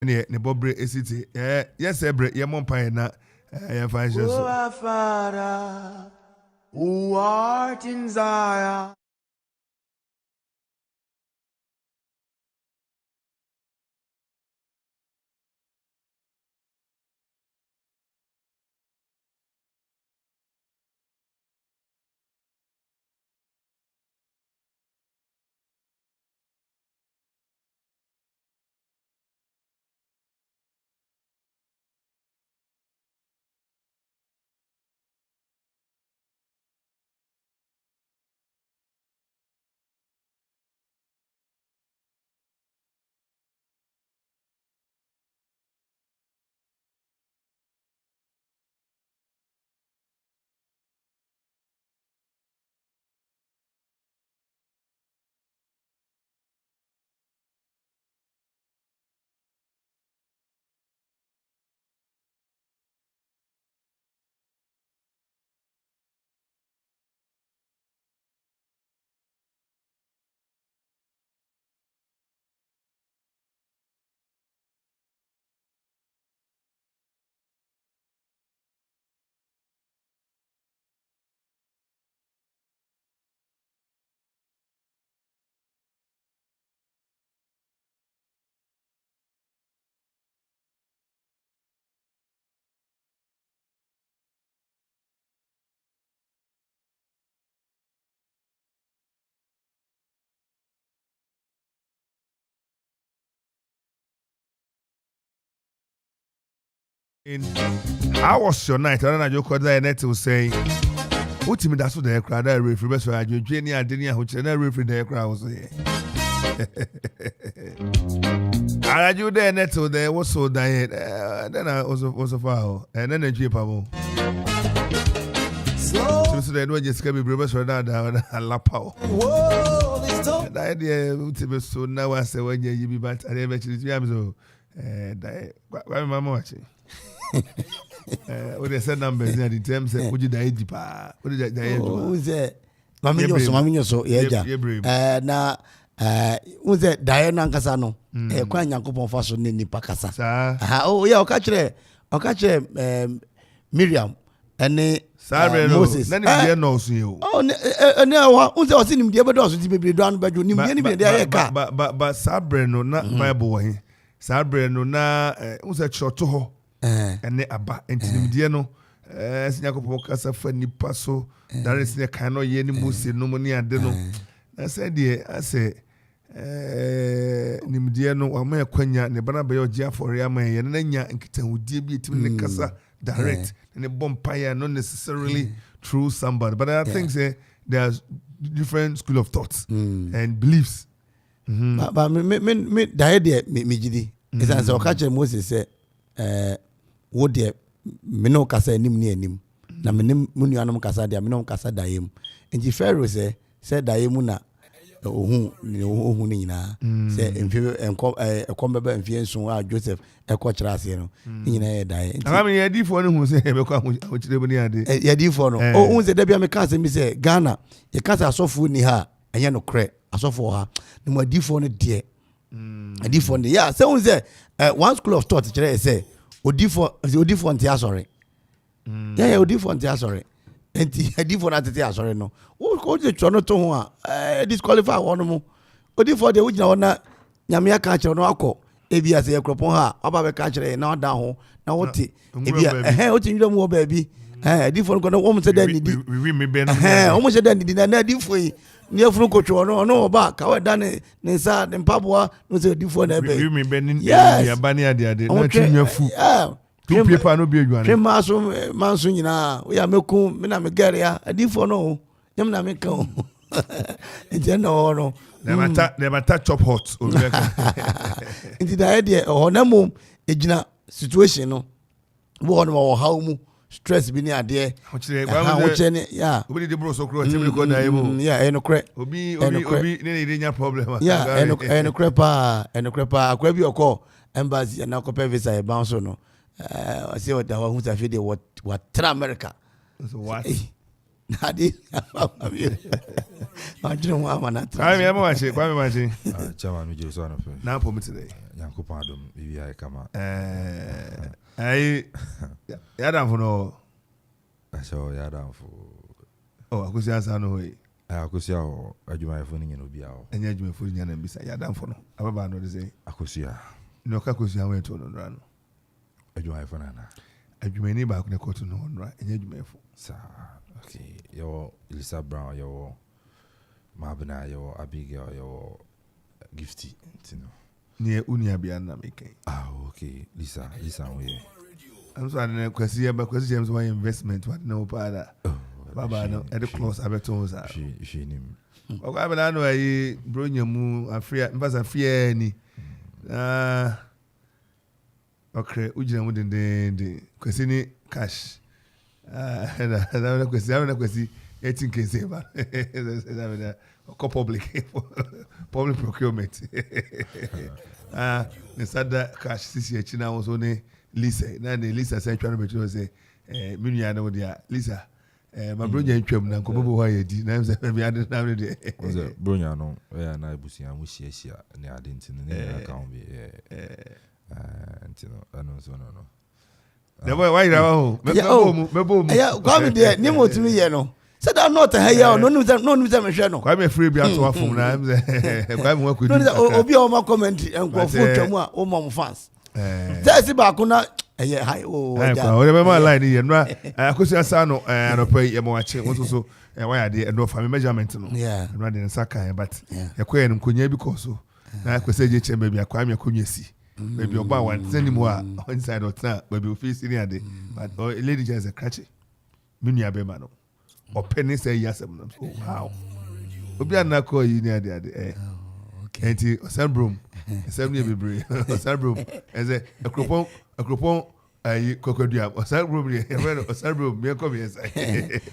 ne bobre esiti yes ebre ye monpa na ye fa so our Father who art in Zion. How was your night? I don't know. You could say net to say, "What me that's what the crowd that referee best for you. Jenny and Denny, which the referee the crowd was here." I do there net to there was so diet. Then I was a foul, and then a jeepable. So they don't just get me best for that. I lapao. Whoa, this talk. The idea to so now I say when you be back, I never actually so. Why am I watching? What they said numbers in terms of would you die deeper? What did I do? Who's that? Mammy, so yeah. Now, who's that? Diana Casano, a quite young couple of us in Nipacasa. Oh, yeah, I'll catch Miriam and Moses. Then he knows you. Oh, no, who's I seen him the other doors to be done by you. But Sabrina, not my boy. Sabrina, na who's a short to her. And aba entinim no Kofi Kasa fa nipa so that is the kind of ye ni musi no money ade no I said I say nimdie no wa ma kwanya ne bana be ogia for ya ma ye na nya nkitahudie bi etim ne kasa direct ne bompire not necessarily through somebody but I think say there's different school of thoughts and beliefs but me die me gidi is answer o catch Moses say what de me no kasa enim ni enim na me nuanom kasa de me no kasa daim enti Pharaoh say daim na ohun ni nyina say emfi enkom beba emfi ensun a Joseph ekọ ase no nyina ye dae enti am ye di for no hu say e be kwa ochire boni ade ye di for no ohun say da bia me kasa mi say Ghana ye kasa asofo ni ha enye no kre asofo ha ni mo di for no de adi for no yeah say ohun say one school of thought kire say Odifo ntia sorry. Yeah, Odifo ntia sorry. Enti Odifo na tete sorry no. Wo je chono to ho a disqualify won mo. Odifo de wo gina wona nyame aka kire no akọ. Ebi ase ekropon ha, oba be ka kire na oda ho na wote. Ebi o ti nwura mu oba bi. Odifo no wo mo se da nidi. We me be no. O mo se da nidi na Odifo yi. Ni afuru ko twa no oba ka we da ne nsa ne mpaboa no se Odifo na be. We me be ni ya bani ade na twinwa fu. Two paper no be adwane. Hwe manso nyina we ya meku me na me gere ya Odifo no nyam na me ka o. Enti na no. Never touch chop hot. Enti da idea o na mom ejina situation no. Wo no how mu stress bi ni ade ne yeah obi de bro so kro ti bi ko na emo yeah enokre obi ne nya problem yeah enokre pa akwa bi okọ embassy na ko visa e bounce no say what hu sa fe de what tra America so what Nadi. I don't want to. Kwame am watching, Kwame watching. Chairman we just on Now for me today. Yankopon adom bibi ay kama. I Yadam for no. Aso yadam for. Oh, Kofi Ansong no way. Akosia o adwuma efo ni no bia o. Enya adwuma fo nya na mbisa Yadam for no. Ababa no dey say. Akosia. No ka Kofi Ansong to no no. Adwuma efo na na. Adwuma ni ba ko ne koto no no. Enya adwuma efo. Sa okay. Yo Elisa Brown yo Mabna yo Abigail yo Gifty tino. Ni unia bia na make. Okay. Lisa we. I'm so na kwasi ba kwasi James one investment what no pada. Baba no e dey close abeto za. She nim. Oka be na no ayi bronya mu afia mbasa fia ni. Okay, ujina mu dende kwasi ni cash. Na kwasi 18k save. Public procurement. The sada cash sisi ya china also ne Lisa. Na ne Lisa say twa no betu say minu na wo dia Lisa. My brother ntwam na nkomo bo ha yedi. Na say be ade na me de. Oze bronya no ya na ebusia mu hia ne ade ntino ne account bi ntino ano so no. The boy why you ho? Mebo mu. Yeah, Kwame there, ni mo timi ye no. Said I'm not a here, no me hwe no. Kwame free bi ato afom na am say Kwame wa kwedi. No, obi o ma comment enkwofo twam a o ma fans. Say ba ko na hi o. O dey my line here no Kofi Ansong no no pay ye mo ache won so why ade no family measurement no. No dey nsaka but ye koye no konya bi ko so. Na kwese je chembe bi Kwame akonya si. Maybe oba one send him inside or time maybe office in ade but lady just a catch minu abema no or penny say yes am so wow obi anako yi ni ade okay enti osambrom assembly bebre osambrom eze akropon ayi kokodua osambrom ye osambrom me come inside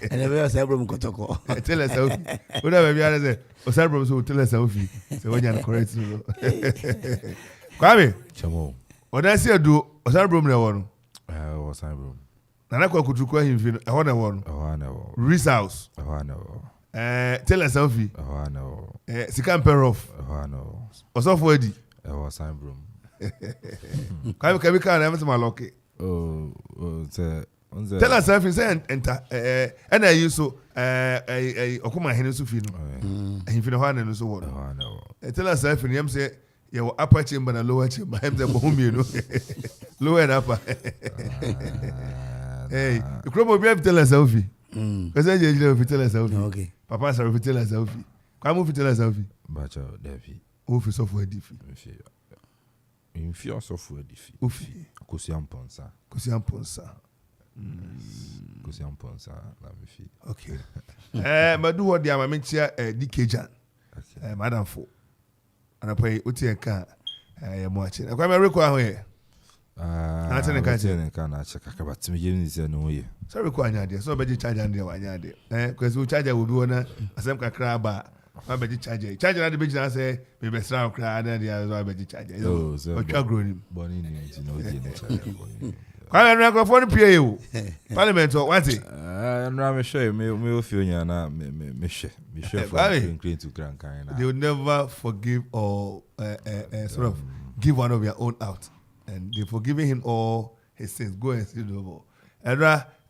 and we osambrom kotoko tell us how we na be ade say osambrom so tell us how fi say when you correct no Kwame chamo odansi adu osambrom na wo no osambrom na kwa kutukwa himfi no ehona wo no ehona wo Reese House ehona wo tell us how fi ehona wo Sika Peroff ehona wo osofo edi osambrom Kwame kabika na mtema loke tell us how fi say enter na yi so okuma hene so fi no himfi no hana no so wo no tell us how fi yam say your upper chamber and lower chamber. I'm the bohemian. Lower and upper. Hey, the crop will be able to tell us selfie. Because I just tell us selfie. Okay. Papa, sorry, we tell us selfie. Come over to tell us selfie. Bacha Devi. Ufi software diffi. In fear software diffi. Ufi. Kosi amponsa. Kosi amponsa. Kosi amponsa. La mifi. Okay. Madu what the amamentia dikejan. Madam Fo. And I pay uti eka ya mwache. Na kwa mreku aho ye. Anatene kaje. Anatene kana chaka kabati mjeni se no ye. Sorry kwa nyade. So beji charger ande wa nyade. Kwesi charger will be ona asem kakra ba. Wa beji charger. Charger na de beji na say be be sra kra na de so beji charger. So otwa grow nim. Boni ni nti no de no charger boni. Kwa microphone pia you. Parliament o wati. No me show me ofio nya na me share for clean to grand kind. They will never forgive or sort of give one of your own out. And they forgiving him all his sins. Go and see the double.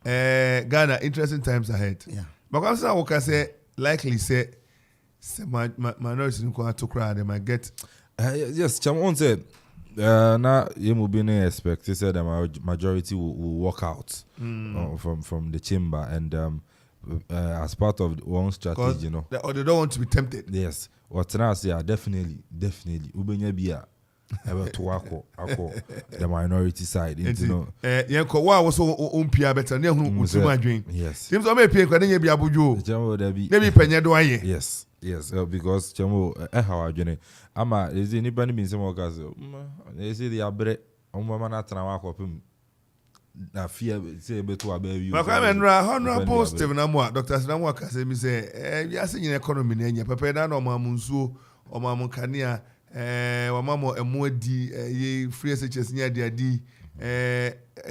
Ghana, interesting times ahead. Yeah. But I'm saying, what I say, likely say minorities in Kwara to cry, they might get. Yes, Chamon said, now you will be expect. He said the majority will walk out from the chamber, and as part of one strategy, you know, or they don't want to be tempted. Yes, what I say, definitely, Ubenya Bia. Ever to ako the minority side, you know. Yeah, what was so umpia better than who was my drink. Yes. Seems I may pay when you be abuju. Maybe penny do I. Yes, because Chamo, how I journey. Ama, is anybody means some workers? They say the abre, Omana Trawako. Na fear say beto abayu. Honorable Stephen Amwa, Dr. Sinamwa Kasa me say, you are seeing economy nenya, papa na no mamunso or mamunkania. Wamamo emodi ye free SHS near dia di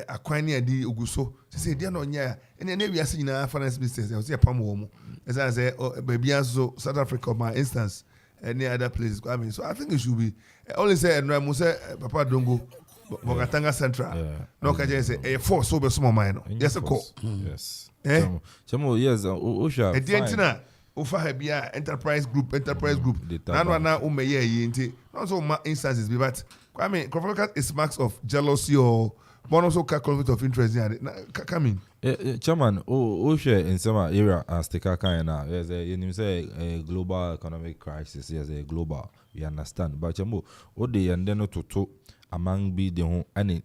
akwani adi oguso say dia no nya ene na wi ase nyina finance ministers e say pam wo mu as I say baby so South Africa my instance any other places I mean so I think it should be only say and I say Papa Dongo Bokatanga Central no ka say e force so be so mine no yes ko yes chamo yes osha e di entina ofa ha bia enterprise group na umeye yi nti no so ma instances be but I mean Kofi is marks of jealousy or but also conflict of interest coming. Chairman, share in some area as the Kakana, there's a global economic crisis, there's a global, we understand. But Chambo, they and then to among be the home and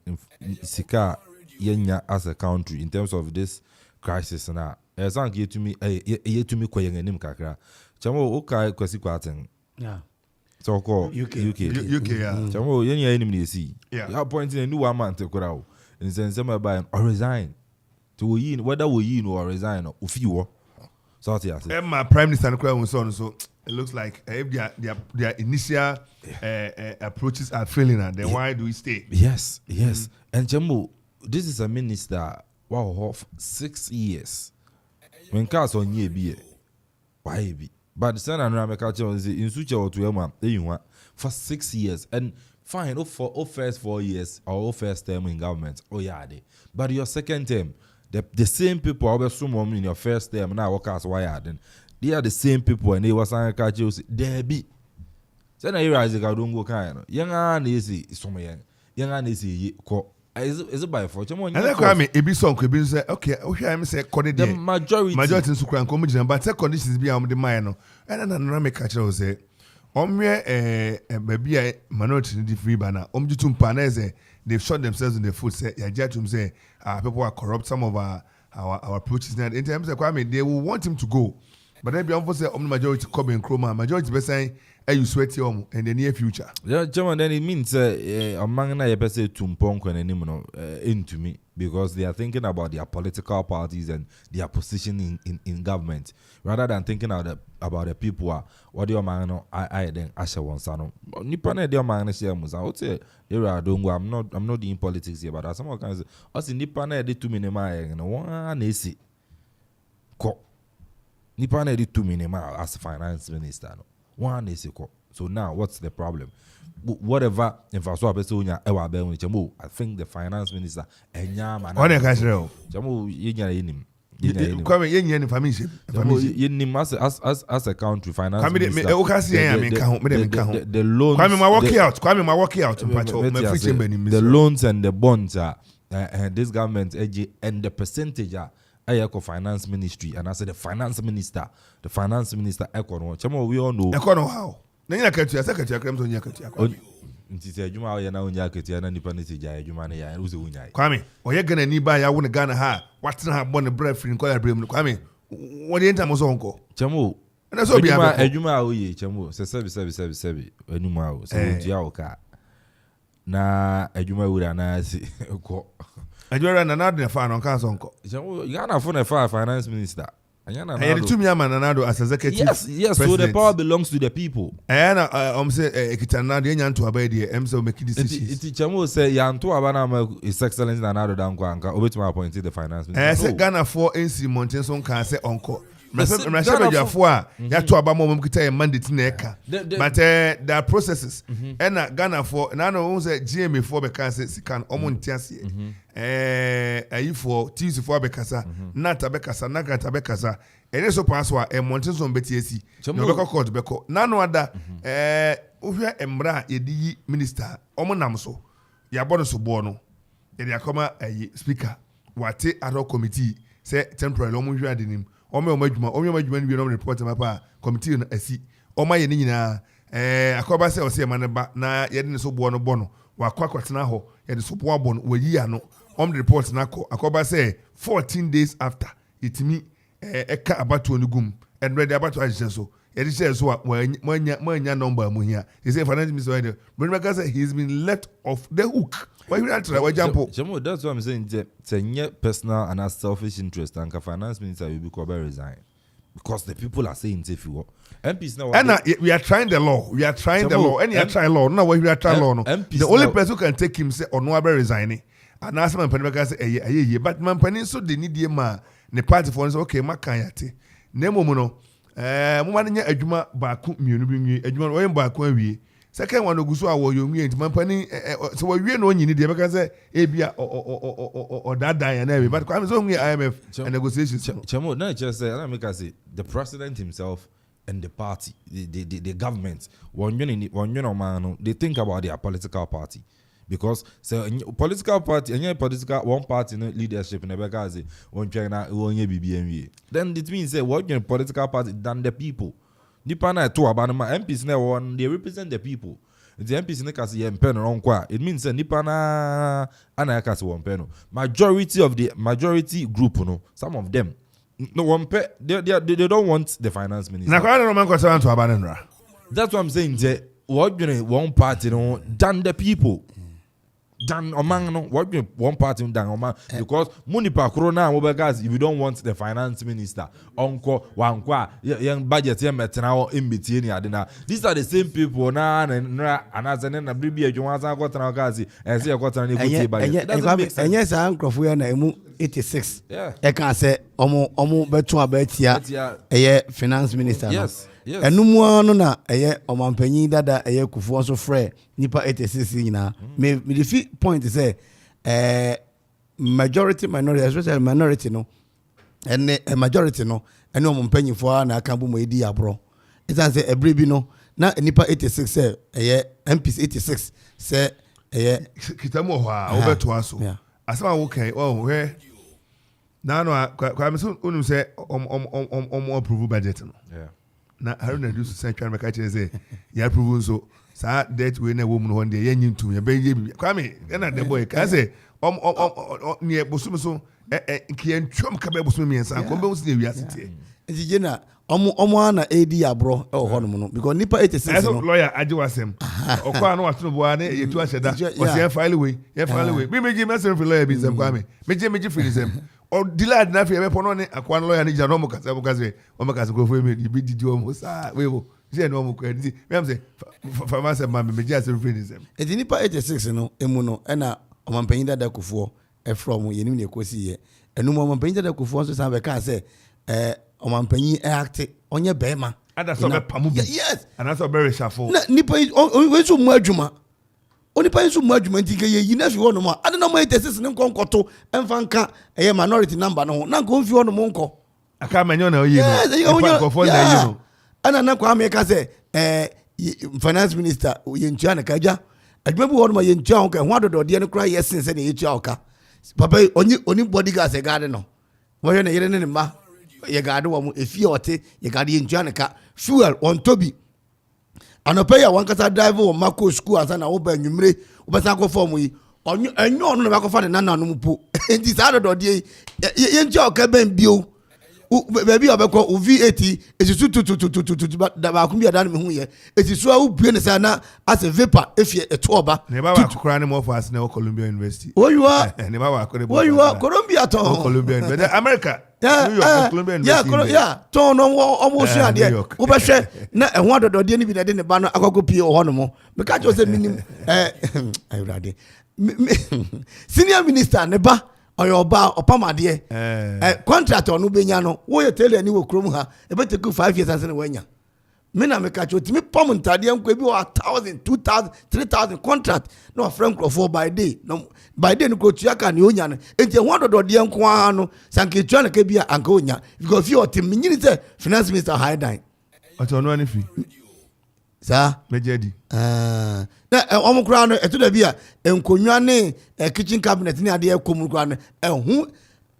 Sika Yenya as a country in terms of this crisis now. As I get to me, quiet and Kakra. Chambo, okay, Kwasi. Yeah. So called UK, yeah. Chamo, any enemy see. Yeah. You are pointing a new one to crowd. And then some by or resign. To yin whether we yin or resign or if you so my prime minister so it looks like if their initial approaches are failing then why do we stay? Yes. And Chamo, this is a minister wow 6 years. When cars on ye be why be? But the son and Ramakacho is in such a to for 6 years and fine for first 4 years or first term in government. Oh yeah, but your second term, the same people always someone in your first term now work as wired. They are the same people and they was saying there be. Then I realize I don't go kind. Young and easy some young and easy is it by fortune? And that's why it be song could be say okay, I'm say the majority in Sukran commission, but second conditions be on the minor. And then I catch say baby minority the free banner. Jutum panese they've shot themselves in the foot. Say Yajatum say people are corrupt. Some of our approaches now in terms of Kwame, they will want him to go, but then beyond say majority come in Chroma, majority be saying you sweat in the near future. Yeah, German, then it means among na say tumpong into me because they are thinking about their political parties and their position in government rather than thinking about the people what do you man I then Asha wants no nipa na dey man share musa I would say area don't go I'm not doing politics here but some kind of us nipa na dey 2 minima no one esi ko nipa na dey 2 minima as finance minister no one esi ko. So now what's the problem? Whatever if I saw person I think the finance minister enyama on the Jamu yenim come yen information as a country finance minister the loans my work out the loans and the bonds are this government and the percentage are finance ministry and I said the finance minister economy Chamo we all know economy how nanya katua secretary krem so nya katua nti se adwuma wo ye na onya katua na nipa ne se gya adwuma ne ya uze wonya Kwame oye gana ni ba ya wo ne Ghana ha watena ha bon bref free nko ya brem Kwame wo de enta mo so nko Chamo na so bia adwuma wo ye Chamo se sebi anuma wo se otua wo ka na adwuma wura na se ko adwuma na de fa no kan so nko Chamo Ghana for na fa finance minister and to me Nanado as executive. Yes. So the power belongs to the people. And say Ekitana de nyanto abedi emso make decisions. It Chamo say yanto abana His Excellency Nanado Dankwanka obetuma appointed the finance minister. Say Ghana for NC Montenson can say onko. Mrasha for ya to abamo mkita e mandate na eka. But there are processes. And Ghana for nano say GMA for be can say sikan omontiase. Ayi for TC for bekasa nata bekasa nagata bekasa ene so paswa Montenson betiesi no beko court beko nano ada ohwe emra yedi minister omonam so ya bono so bo no ye akoma speaker wate ad hoc committee say temporary omonhwe adenim omadwuma ni no report mapa committee no asi omaye ni nyina akoba say o say maneba na yede ne so bo no wakwakwatena ho yede so bo no wayi ano the report nako akoba say 14 days after itimi eka abato onugum and ready abato agise so yede say so mwanya number mu here he say finance minister when say he's been let off the hook why you not try jump that's what I'm saying it's personal and selfish interest and finance minister will be resign because the people are saying if you MPs now and we are trying the law and you are trying law now we are trying law no the only person who can take him say or no resigning anaasɛ mampanin bɛka sɛ ɛyɛ yie but mampanin nso de nidie ma ne party for no sɛ okay maka yɛate na mmom no moma no nyɛ adwuma baako mmienu bi nwie adwuma no wɔyɛ baako awie second one ogu so a wɔyɛ nwie nti mampanin sɛ wɔwie na ɔnyini deɛ bɛka sɛ ebia ɔdaadan yɛ na ɛwie but kwame sɛ ɔhu yɛ IMF negotiations Chemo, no, just say, let me say, the president himself and the party, the government, they think about their political party. Because so political party, any political one party no leadership in the Bekazi, one China, one BBME. Then it means that what political party than the people. Nipana to Abanama MPs now one they represent the people. The MPs in kasi pen on kwa. It means that Nipana anakasi one pen. Majority group, no, some of them. No one pay, they don't want the finance minister. That's what I'm saying. What one party no than the people. Dan Oman no what one party dan Oman because money per corona guys if you don't want the finance minister onko wankwa young budget here metena in between adina these are the same people na anazene na bribi adwuma san kwotana guys e say kwotana ne gutie ba enye sa nkrofo ya na emu 86 e kan say omo beto abatia eye finance minister yes enumuo no na eye omampanyin dada eye kufuo so frɛ nipa 86 nyina me the point is majority minority especially minority no and a majority no ene omampanyin fo na aka bu mo edi abro it say every bi no na nipa 86 say eye MPs 86 say eye kitamo ho a obeto aso asema wo kan hwe na no kwa me so unu say approve budget no na Haruna do so try make I say ya approve so sa that we na woman one day yen ntum ya be ye bi kwame na the boy ka say ne bosum so nkian twom ka be bosum miensa ko be usi na wiase tie nti na omo na edi abro e ho no no because nipa 86 no lawyer ajiwasem okwa na wato bo na yetu ahyeda o say file we me meji message for lawyer bi sem kwame meji free sem or delayed na fe be pono ne akwa lawyer ni jano mo kasa o mo kasa ko fo me bi didi o mo sa we wo je no mo ko ndi me am say farmers ma meji asem free sem edi nipa 86 no emu no e na omampanyin dada kufuo e from yenim ne ekosi ye enu mo omampanyin dada kufuo so sa be ka say omampanyin act onye bema ada so be pamu yes and so be reshuffle na nipa we so mu adwuma onipa nso mu adwuma ntike ye yi na fi ho no ma ade na mo 86 ne nkonkoto emfa nka eye minority number no na nko fi ho no mo nko aka menyo na oyi no ko fo na yi no ana na kwa me ka say finance minister ye ntua na kaja adwuma bi ho no ma ye ntua ho ka ho adodode ne kra ye sen se ne ye tua oka papa oni bodyguard se guard no wo ye ne yere ne ma ye guard wo mu efie ote ye guard ye ntua ne ka fuel on tobi anope ya wankasa drive wo mako school asa na wo ba nwumre wo besa ko form yi enyo no na ba ko fa ne nana no mpo enti sa dodode ye ntua oka ben bio baby obekọ V80 esisu tututututu da ba kumbi adan me hu ye esisu a ubue ne sa na as a vapor efie eto oba ne ba wa kokra ne mo fast na Columbia University you are ne ba wa kokra you are Columbia to Columbia University America New York Columbia University to no omo su ade wo be hwe na ehun adodode ni bi na de ne ba no akoko pie ho no mo me ka jo se minim ayurade senior minister ne ba oyoba opamade contract onu benya no wo ye tele ni wo krom ha e be take 5 years as na wanya me na me ka choti me pom ntade enko bi 1000 2000 3000 contract no friend for by day no by day no ko tuaka ni onya no enti ho dodode enko ha no sanke tuana ka bia anka onya because you otim nyini say finance minister high down oto no ani fi sa mejedi na omukura no eto da bia enkonwa ne kitchen cabinet ni ade ekomukura no ehu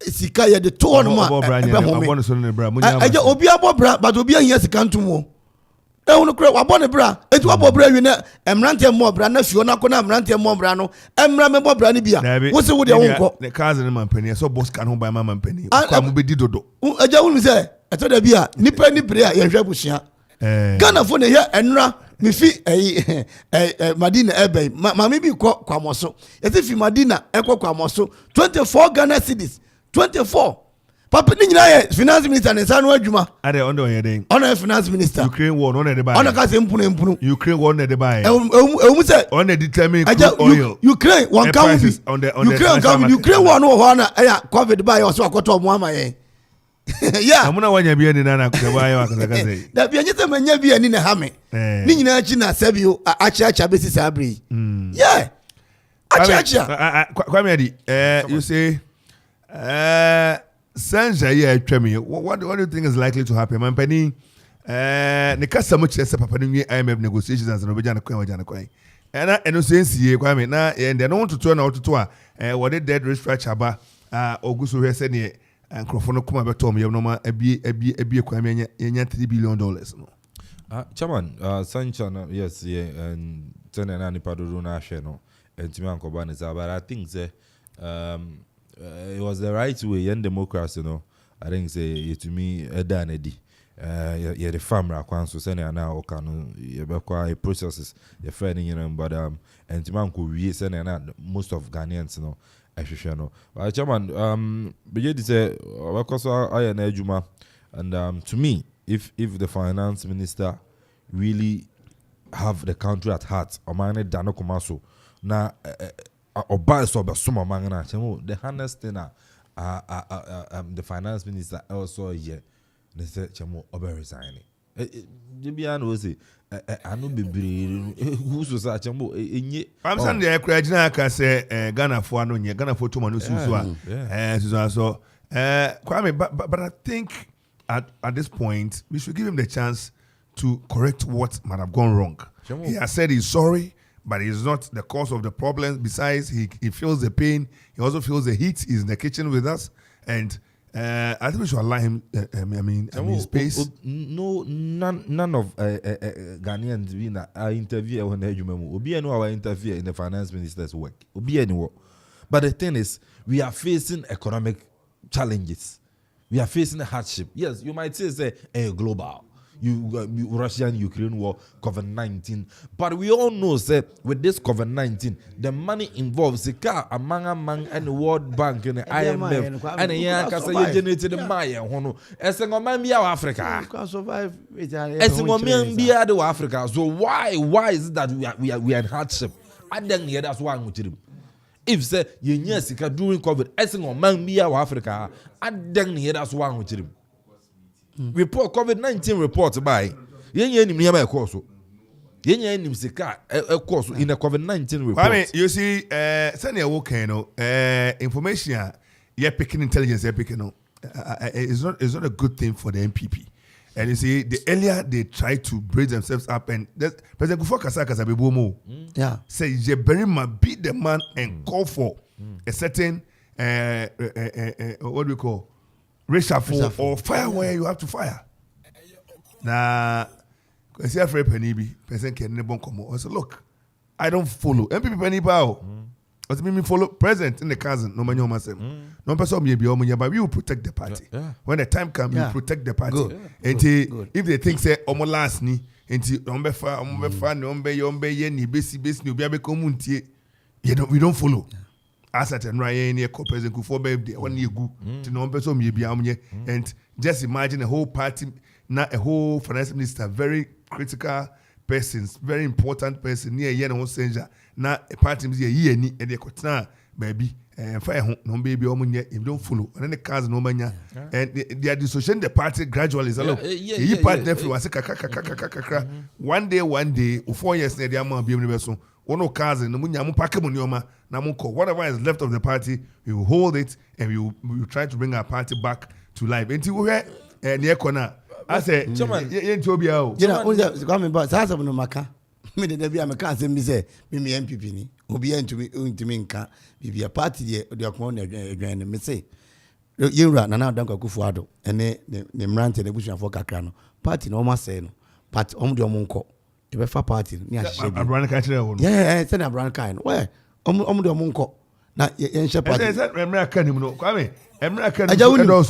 sika ye de to no ma ebe ho eje obi abobra but obi ahia sika ntomo ehu no kura wabone bra etu abobra wi na emrante mo bra na fio na ko na emrante mo bra no emra me bobra ni bia wo se wo de wonko ne cousin man pani so boss kan ho by man pani kwa mo be di dodo eje wonu se eto da bia nipa ni bre a ye hwe busia Ghana for ne here enra mi fi Madina ebe mama bi kwa moso yesi fi Madina ekwa kwa moso 24 Ghana cedis 24 Papa ni nyina finance minister ne sanu adwuma. Ade on the yedin. Ona finance minister. Ukraine war on the buy. Ona ka se mpunu. Ukraine war on the buy. Ewu say on the determine oil. Ukraine one can be. Ukraine war no ho na COVID buy o so akoto omo amaye. Yeah. Amuna wanya bi ani na kwa buy wa kasa kasa. Da bi anyete manya bi ani na ha me. Ni nyina achi na sabio acha besi sabri. Yeah. Acha. Kwame adi you say Sanja here twemi. What do you think is likely to happen? Man pani ne kasa mo chese papa ni IMF negotiations and no beja na kwan waja na kwan. Eno sensi ye kwame na and no want to na ototo a what dead restructure ba oguso hwese ne nkrofo no kuma beto mo no ma abie kwame nya $3 billion no. Chairman, Sanja yes and tena na nipa dodo na hwe no. Entimi ankoba ne but I think say it was the right way in democracy, you know. I think say to me a danedy. Yeah, the farmer so send now can you processes your friend, you know, but and to man could send most of Ghanaians, you know, I know. But Chairman, but you say because I am Ejuma, and to me, if the finance minister really have the country at heart, or man Dano Komaso, now or buy so summa mangana the hardest thing the finance minister also here they said chamo obe resigning Jibian was say I no be who so say chamo enye I'm saying the Krajina ka say Ghana for no nye Ghana for too manu so so Kwame but I think at this point we should give him the chance to correct what might have gone wrong. He has said he's sorry, but it's not the cause of the problem. Besides, he feels the pain. He also feels the heat. He's in the kitchen with us. And I think we should allow him, space. No, none of Ghanaians being I interview when Obi and our interview in the finance minister's work. Obi and but the thing is, we are facing economic challenges. We are facing a hardship. Yes, you might say global. Russian-Ukraine war, COVID-19. But we all know that with this COVID-19, the money involves the car among and the World Bank and the IMF and the Yankasa generated the Maya. As a man be Africa. As a man be Africa. So why is it that we are in hardship? I don't hear that's why I'm with him. If say you during COVID, as a man be Africa, I don't hear that's why I'm with him. Report COVID-19 report by Yen near course. Yen Sika a course in a COVID-19 report. I mean, you see, send a volcano information. You're picking intelligence. You're picking. It's not a good thing for the MPP. And you see, the earlier they try to brace themselves up, and President Kofi Ansong Baffuor, yeah, say Jeberima beat the man and call for a certain what do we call? Reshuffle or fire where you have to fire. Now, I see a friend Penny, President Kenny Bonkomo. I said, look, I don't follow. MPP Penny Bao. I said, me follow President in the cousin, no man, no person. No person may be on but we will protect the party. When the time comes, we will protect the party. And if they think, say, Omo last ni, and we don't follow. Asset and Ryan near President Kufuor birthday 1 year ago to no person maybe and just imagine a whole party, not a whole finance minister, very critical persons, very important person near yen or Senja, not a party is a year and they could baby and fire home no baby if you don't follow and then the cars no mania and they are dissociating the party gradually. He part nephew was a one day 4 years they are more being person. Ono cars and whatever is left of the party, we will hold it and we will try to bring our party back to life. Until we are near corner. I say, coming back. That's no maka. Me the be American say me say me MPP ni. Obi into me nka. Be a party the akon me say. Yura na na danka Kufuor ene ne mrante ne busuafo kakra no. Party no ma say no. Party de omonko. The party near Abraham Kachira. Yeah, send Abraham Kine. Where? The Monko. Now, Yensha Party. I said, American, Kwame. American, I just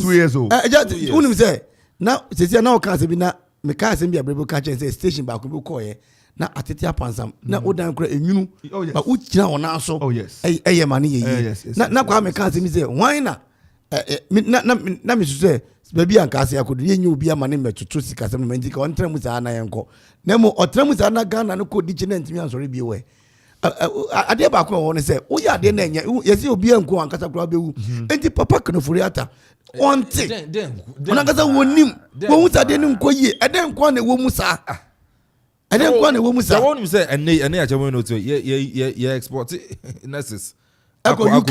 2 years old. I just say, now, since you now can't be now, me can't be a brave catcher and say station back with Koye. Now, at the Pansam. Now, Odan Cray, you know, but which now on also. Oh, yes. Money. Yes. Now, Kwame can't say, why not? na me say baby ankase akodo ye nyu obi amane metutu sika sem me ndika on tremu sa na yenko na mo otremu sa na Ghana no ko di chine ntimi ansori bi we ade ba ko won say wo ya ade na nya yesi obi anko ankasa kura bewu enti papa kanofori ata onti onankasa wonim wo hu sa de nim ko ye ade nko na wo mu sa ade nko na wo mu sa won nim say ene achemo no to ye export nurses UK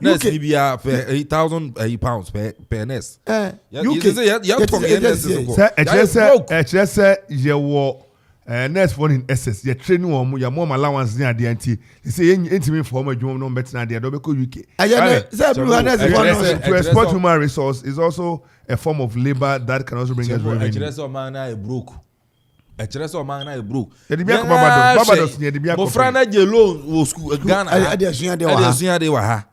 nurse ni bia per 8,000 pounds per nurse UK you talk nurses ko say ye wo nurse for in SS ye training wo ya more allowance ni ade anti say intimi for mo adwuma no better ade do be ko UK say to export human resource is also a form of labor that can also bring us revenue. Echreso man na broke. Ye di bia ko Barbados ye di bia ko. Mo frana je loan wo school Ghana. Ade asuya de wa ha.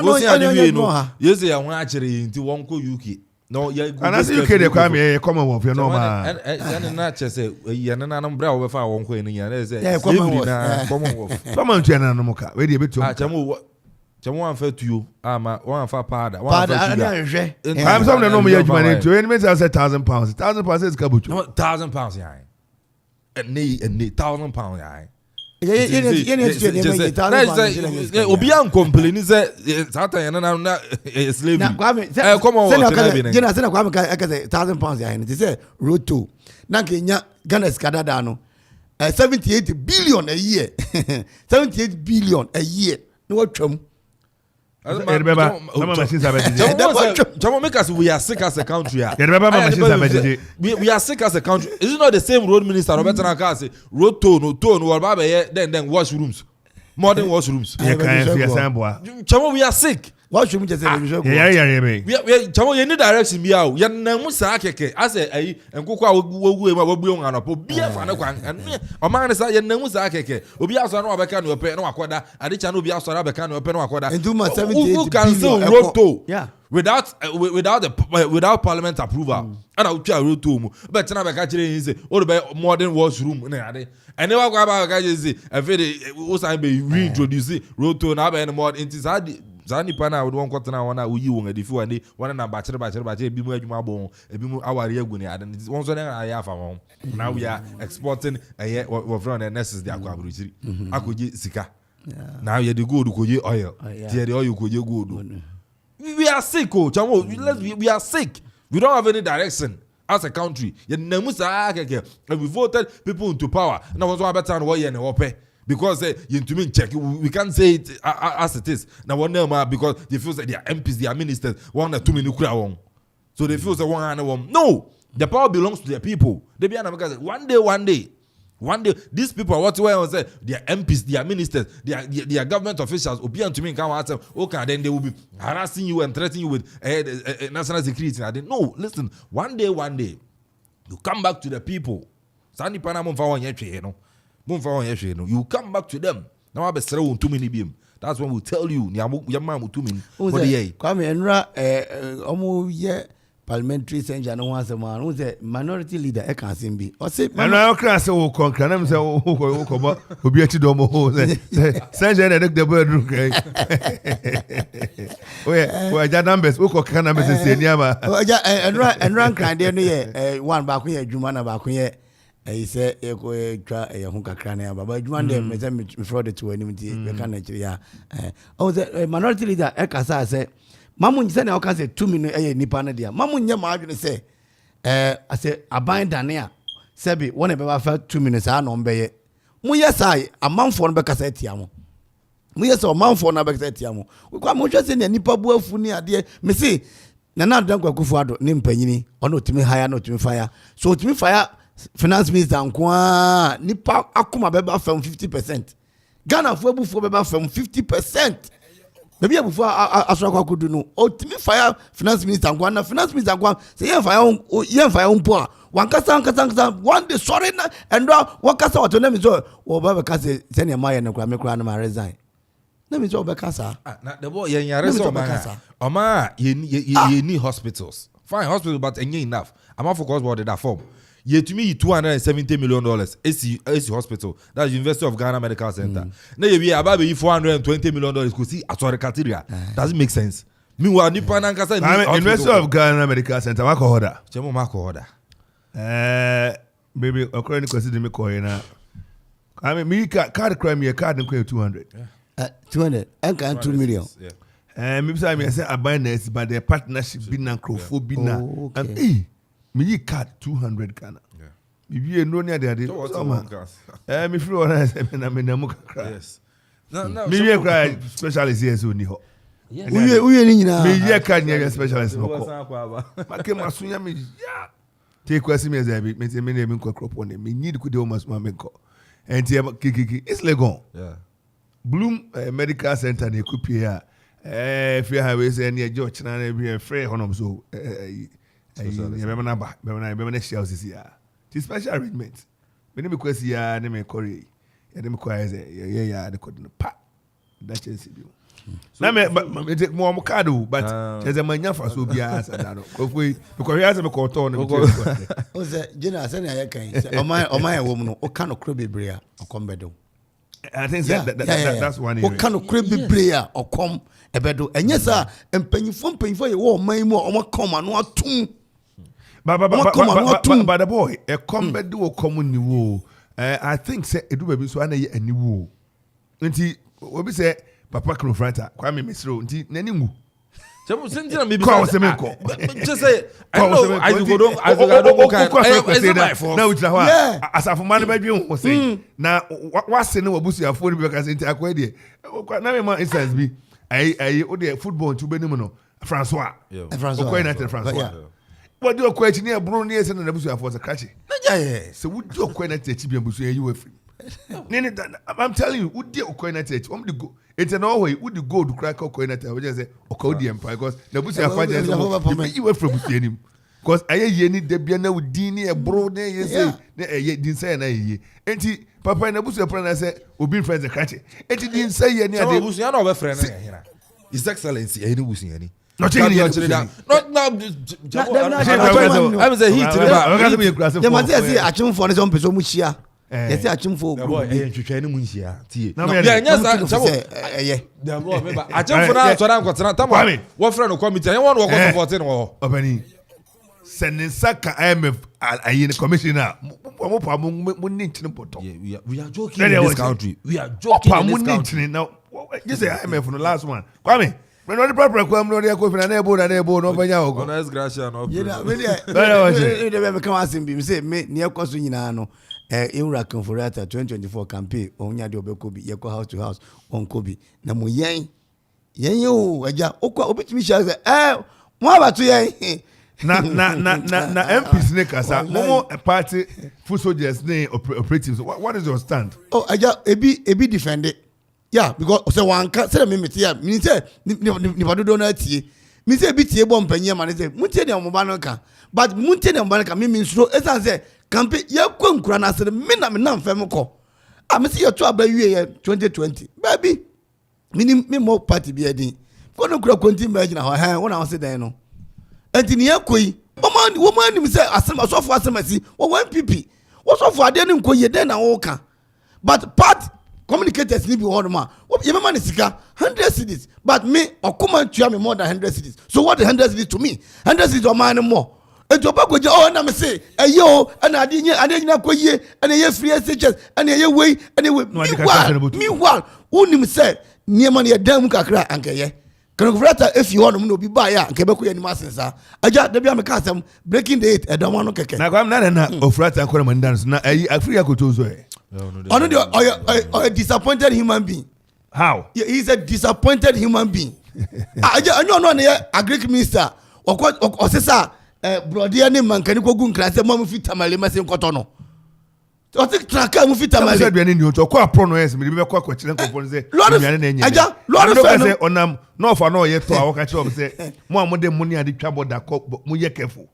Wo si ade we no. Ye say ya won akere yi nti won ko UK. No ye go. And as UK dey come here Commonwealth no ma. And na che say ye na na mbra wo be fa won ko ni ya say. Yeah, Commonwealth. Come on tu na no mo ka. We dey betu. Chamo wan fa tuyo ama wan fa pada hwe I'm some no me adwuma ni to any means say £1,000 £1,000 is kabuchu no £1,000 ya and 1,000 ya obi an complain say satan na slave come on say kwame ka say £1,000 ya ni say roto na kenya Ghana skadada no 78 billion a year 78 billion a year no twam make us we are sick as a country. We are sick as a country. Is it not the same road minister Robert Naka say road tone or then washrooms, modern washrooms? We are sick. Washroom just say we need direction be out. Ya na mu sa keke as eh nkokwa wo on anopo bia fa na kwan o man say ya na mu sa keke obi aso na obeka na ope na wakoda ade cha na obi aso na obeka na ope na wakoda who can still road to without parliament approval and I try road to mu but na beka kire yin say o be modern washroom na ade and never go about ka say e fit o say be reintroduce road to na be more into zani pana we won kwatena wona uyi won adifu ande wona na bachire bi mu adwuma bon ebi mu aware agu ne ade won so na ya afa won now we are exporting we from the nurses they akwa abruchiri akoje sika now you the gold koje oil there the oil koje gold we are sick chamo we are sick we don't have any direction as a country you namusa keke we voted people into power now won so better no ye ne wope because you to me check we can't say it as it is now one name because they feel that they are MPs they are ministers 1 or 2 minutes so they feel that one no the power belongs to the people they be because one day these people are what we say they are MPs they are ministers they are government officials obi to me can ask them okay then they will be harassing you and threatening you with national security no listen one day you come back to the people sani pana mo fa won yetwe no you come back to them now be sere won tumi ni biem that's when we tell you ni yamma mo tumi what dey kwame enra omo ye parliamentary censure no wan say man who say minority leader e kan sim bi o say na kra say wo konkra na me say wo ko obi ati do mo say censure na de bo dru kai we ja numbers wo ko kana me say ni ama ja enra kan de no ye one ba ko ye adwuma na ba ko ye I say eko twa hu kakra na baba adwuma dem me say me fraud to anim ti be kan na kire ya o say minority leader e kasa say mamu say na o kan say 2 million nipa na dia mamu nya ma adwene say I say aban dane a sebi wona be ba fa 2 minutes a no mbe ye mu yesai amanfo no be kasa tia mo mu yesai amanfo na be kasa tia mo kwa mo hwe say na nipa bu afu ni ade me say na dankwa kufu ado ni mpanyini ona otimi haya na otimi fire so otimi fire finance minister nkwa nipa akoma beba from 50%. Ghana fo ebufu beba from 50%. Maybe ebufu asora kwa kudu no. Otimi fire finance minister nkwa na finance minister nkwa say yen fire umpo a wankasa one day sorry na and wakasa watone mi so wo baba kasa say ne maye ne kura me kura na ma resign. Na mi so obekasa. Na the boy yen yare so oma ye need hospitals. Fine hospital but enye enough. I'm not focused about that form. Yet to me $270 million AC hospital. That's University of Ghana Medical Center. Now you be about $420 million could see at our criteria. Doesn't make sense. Meanwhile, Nippon and Kasa. University of Ghana Medical Center. Wako hoda. Chemo Marco order. Baby, according to me coin. I mean, me card crime me a card and 200. 200 and 2 million. Yeah. Maybe I say I buy this, but the partnership bin and crowfo bin Oh, okay. and me card 200 Ghana. Yeah. If you know near there, me free one I say na me na muka cry. Yes. No. Me we cry specialist here so ni ho. Uye ni nyina. Me ye card near specialist no ko. Make masunya me ya. Take question me say me say me name ko crop on me need ku de o masuma me ko. Enti kiki it's legon. Yeah. Bloom Medical Center ne ku pia if you have say near George na be free honom so you remember na ba be na share this year. It's special arrangement. Me ne me kwesi ya ne me kore. Ya ne me kwa say ya the code no pa. That chance bi. Na me take more card but there's a manya for so bia as that no. Kofi because he has me ko to no. O say General say na ya kan say o man wo mu no o kan okro bebre a okombedo. I think that's one area. O kan okro bebre a okom ebedo. Enye sa empanyifo ye wo man mu o kom anu atum. But the boy, a combat do common new. I think say it do be so ana ye ani wo. Nti obi say papa Krofrata, Kwame Misro, nti nani mu. Chemo sentina me be just say I know I go don't now it's a as a man be dwen say na wase ne wabusuafo ne be ka say nti akwa de na me ma instance bi ai o de football to be nim no François United François what do you question here bro near say na busuafo say kachi so would you United chi bi busu yi we free I'm telling you would you United the go it's an always would the go to crack United we just say okay empire because the busuafo just you we free busu nim because aye ye ni de bia na wudi ni e bro na ye say na ye din say na ye enti papa na busuafo na say obi friends kachi enti din say ye ni ade busu ya na obe friend na hira His Excellency ye ni busu ya ni no change I'm say he they must say achimfo ne so mpeso mu hia they say achimfo boy twetwe ni mu hia tie yeah yes the boy remember achimfo na so na nkotena tam wo friend no committee any one wo ko support no obani sending saka IMF ayin commissioner mo pa mo ni ntine poto we are joking in this country now you say IMF no last one Kwame me no the proper kwam no dey Kofi na ebo no banya ogo no gracia no me dey me come asim bi me say me ne ekoso nyina no Ewura Conforata 2024 campaign onya de obeko bi ye ko house to house on kobi na mo yen o aja okwa obitimi sha say mo abatu yen na MPs ne kasa mo party full soldiers ne operatives what is your stand aja ebi defend it. Yeah, because say one can say me meet here. Me say ni do na tie. Me say bi tie bom panye ma ne say muntie dem ba no ka. But muntie dem ba no ka me nsuro. Esa say campaign ye kwa nkura na say me na mfem ko. Me say you to aba wie 2020. Baby. Me mo party bi edin. Ko no kura konti ma gina ho wona ho say dan no. Enti ne yakoi. Wo man nim say asem so for asemasi. Wo 1 pp. Wo so for ade ne nkoye den na wo ka. But part communicators need be one man. You remember sika 100 cities, but me Okoman tua me more than 100 cities. So what the 100 cities to me? 100 cities or man more. And to back with na me say, yo, and I didn't ko ye, and a free SHS, and a way, and a meanwhile, unim say, near money a damn kakra anke ye. Congrata if you want to be by ya, Quebec and Massensa. I just the be custom breaking the 8 I don't want to keke. Now I'm not of Frata and Coleman dance. Now I free I could do so. A disappointed human being. How? He's a disappointed human being. I know a Greek minister or Cesar, Brodia name man can go good class, a mom fit tamale, Massimo Cotono. I think Traka will fit tamale. You to quite pronounce me, maybe quite question. Lord, on no for no yet to our catch up say, more money at the trouble that more careful.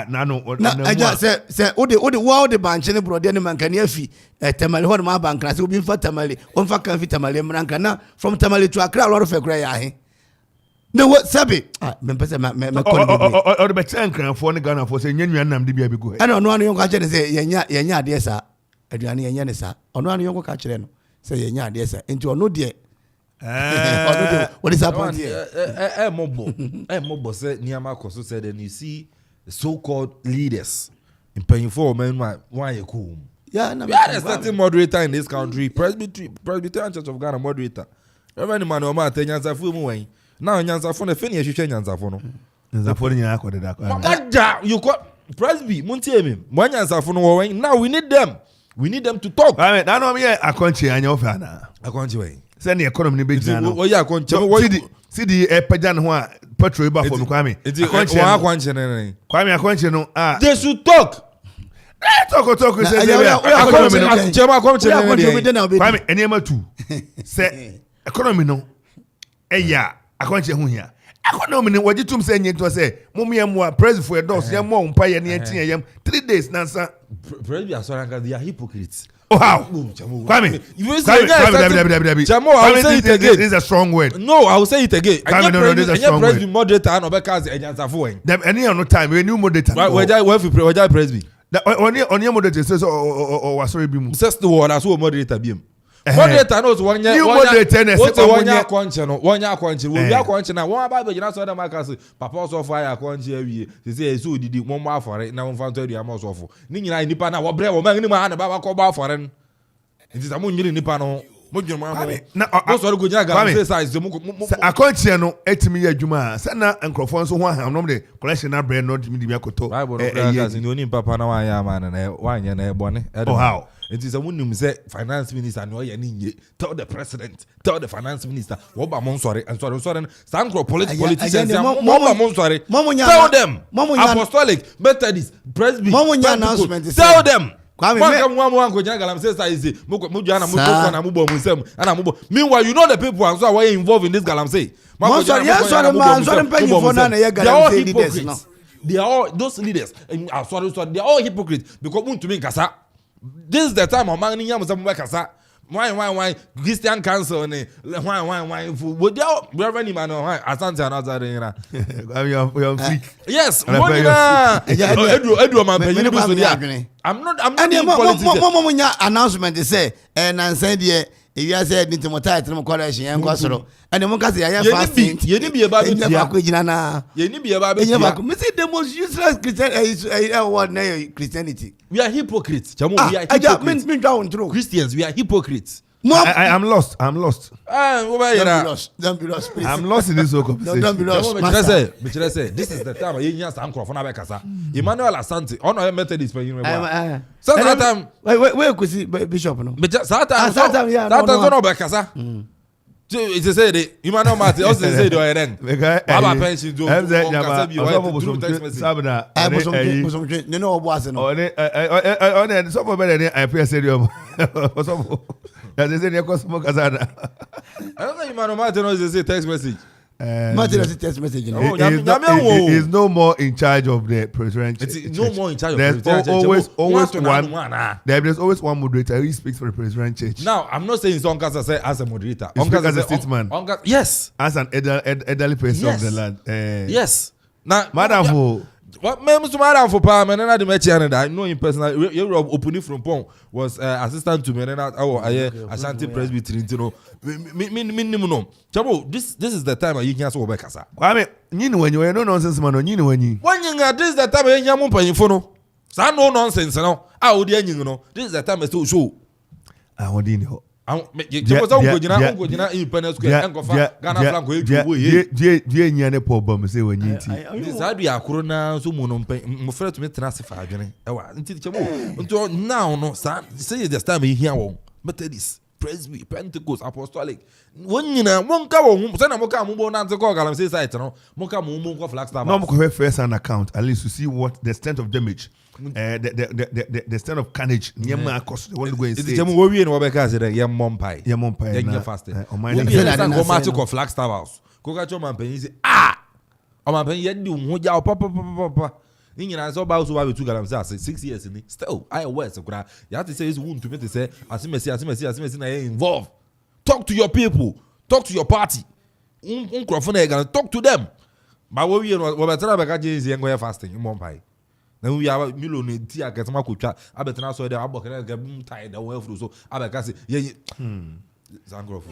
No. I just say, oh, the world, the bank, and the Brodia man can hear fee, Tamale, what my bank class will be for Tamale, on for can fit Tamale, Marancana, from Tamale to Accra, a lot of a gray. No, what Sabi? Or the better for the Ghana for saying, you and the baby go. I don't know any young catcher say, Yanya, dear, Adriani and Yanisa, or no young catcher, say, Yanya, dear, into a no dear. What is happening here? Mobo said Niama Koso said, and you see the so-called leaders in paying for men why you cool. Yeah, no, We had a certain moderator in this country, Presbyterian Church of Ghana moderator. Reverend Emmanuel Martin Nyansafu Muway. Now Nyansafu the finish you change Nyansafu. You got Presby, Muntiemi, one Nyansafu no. Now we need them. We need them to talk. I mean, I know me a country and your fan. I can't way. Send the economy big now. Oh yeah, country. See the Pajan who are petrol bar for Kwame. It's a Kwame a country no. They should talk. Talk. Kwame, any number 2. Say economy no. Yeah, a country who here. Economy what you say to say, Mummy and more present for a dose, yam more umpire near 10 a.m. 3 days, Nansa. Presby are sorry, they are hypocrites. Oh, how? Kwame, Jamo, I will say it again. This is a strong word. No, I will say it again. Kwame, no, this is a strong word. Presby moderator and Obeka's and Yansafu. Them any no time, we new moderator. Where Presby? On your moderator says, oh, was sorry, be says the word as well moderator beam. Moderator knows 1 year. You moderator, what's a 1 year content? 1 year content. We are content now. One Bible, you know, so the Marcus, Papa also fire content. They say, so did you 1 more for it? Now, 130 hours off. Nina, Nipana, what bread, or man, and Baba Coba for it. It is a moon in Nipano. Now, also good Yaga size. A content, 8 million Juma, Sana and Crofons, one, I'm normally collection of bread, not media koto. I was in Union Papa, now I am, and 1 year bonnet. Oh, how? It is a woman who said, Finance Minister, no, tell the President, tell the Finance Minister, what about Monsori, and sorry, Sankro politicians, tell them, Apostolic, Methodist, Presby, tell them. Meanwhile, you know the people who are involved in this galamsey. They are all those leaders. Sorry, they are all hypocrites because to me, Kasa. This is the time of man in Kasa. Why Christian Council and why would you Reverend man Asante another yes, I'm not announcement they say and I said yeah if you said into my title college and Quasoro and the Moncas fasting be about the most useless Christianity. We are hypocrites. We are hypocrites. Christians, we are hypocrites. I'm lost. Don't be lost, please. I'm lost in this whole conversation. Don't be lost. This is the time you just Emmanuel Asante, on our Methodist. So that time, where could see Bishop? No, Satan, yeah, it is said, Emmanuel Martin also said, then Baba pension to Sabina. You know what was it? Some of them I appear stadium. They say they're Cosmo Casada. I don't think Emmanuel Martin knows a text message. Martin has a text message. He is no more in charge of the Presbyterian Church. It's no more in charge of the Presbyterian Church. There's always one moderator who speaks for the Presbyterian Church. Now, I'm not saying Okoman Kasa say as a moderator. Okoman as a statesman. Yes. As an elderly person of the land. Yes. Now, Madam, what Mr. Madam for Parliament and the Metro, I know him personally. You opening from Pong was assistant to me and Ashanti Presbyterian. Minimum. Chabo, this is the time you can say Okoman Kasa. I mean, you know when you are no nonsense man, you know when you. This is the time you are paying for no. No nonsense, no. How do you know? This is the time to show. I want to know. Independence Square and Ghana flag go nyane problem say when you this how be akoro so mo no mo frɛ to me transfer adwene ɛwa nti chemo nto now no say the time you hear won Methodist Presby Pentecost Apostolic won nyina won ka won say na mo ka mo bo na nte call galam say site no mo ka mo ko Flagstaff no mo ko first an account at least to see what the extent of damage the extent of carnage nyama cost they want to go and say chemo wo wie no Obeka say that yemompai na fasting o match ko Flagstaff house ko ka choma mpanyin say o man mpanyin yedi ho ja papa ni nyina so ba so ba betu galam say 6 years ni still I worse kura you have to say is wound to me to say asimesi na involved. Talk to your people, talk to your party unkrofo na gonna talk to them ba wo wie no betra be ka Jesus yengo fasting mompai na we are million ti aketama kotwa abetena so dey abokere ga bum tie da wo afro so abeka say ye zangrofo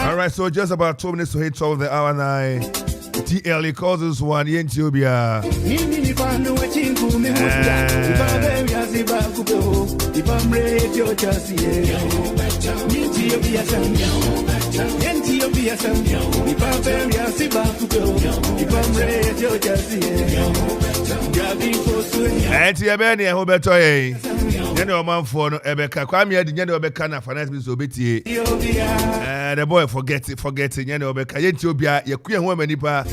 All right, so just about 2 minutes to hit 12 the hour now. TL calls this one Ethiopia. Ethiopia, who better? Yendo man for no Ebeka. Kwame adi yendo Ebeka na finance minister obetie. The boy forget yendo Ebeka. Ethiopia yekuye ho manipa.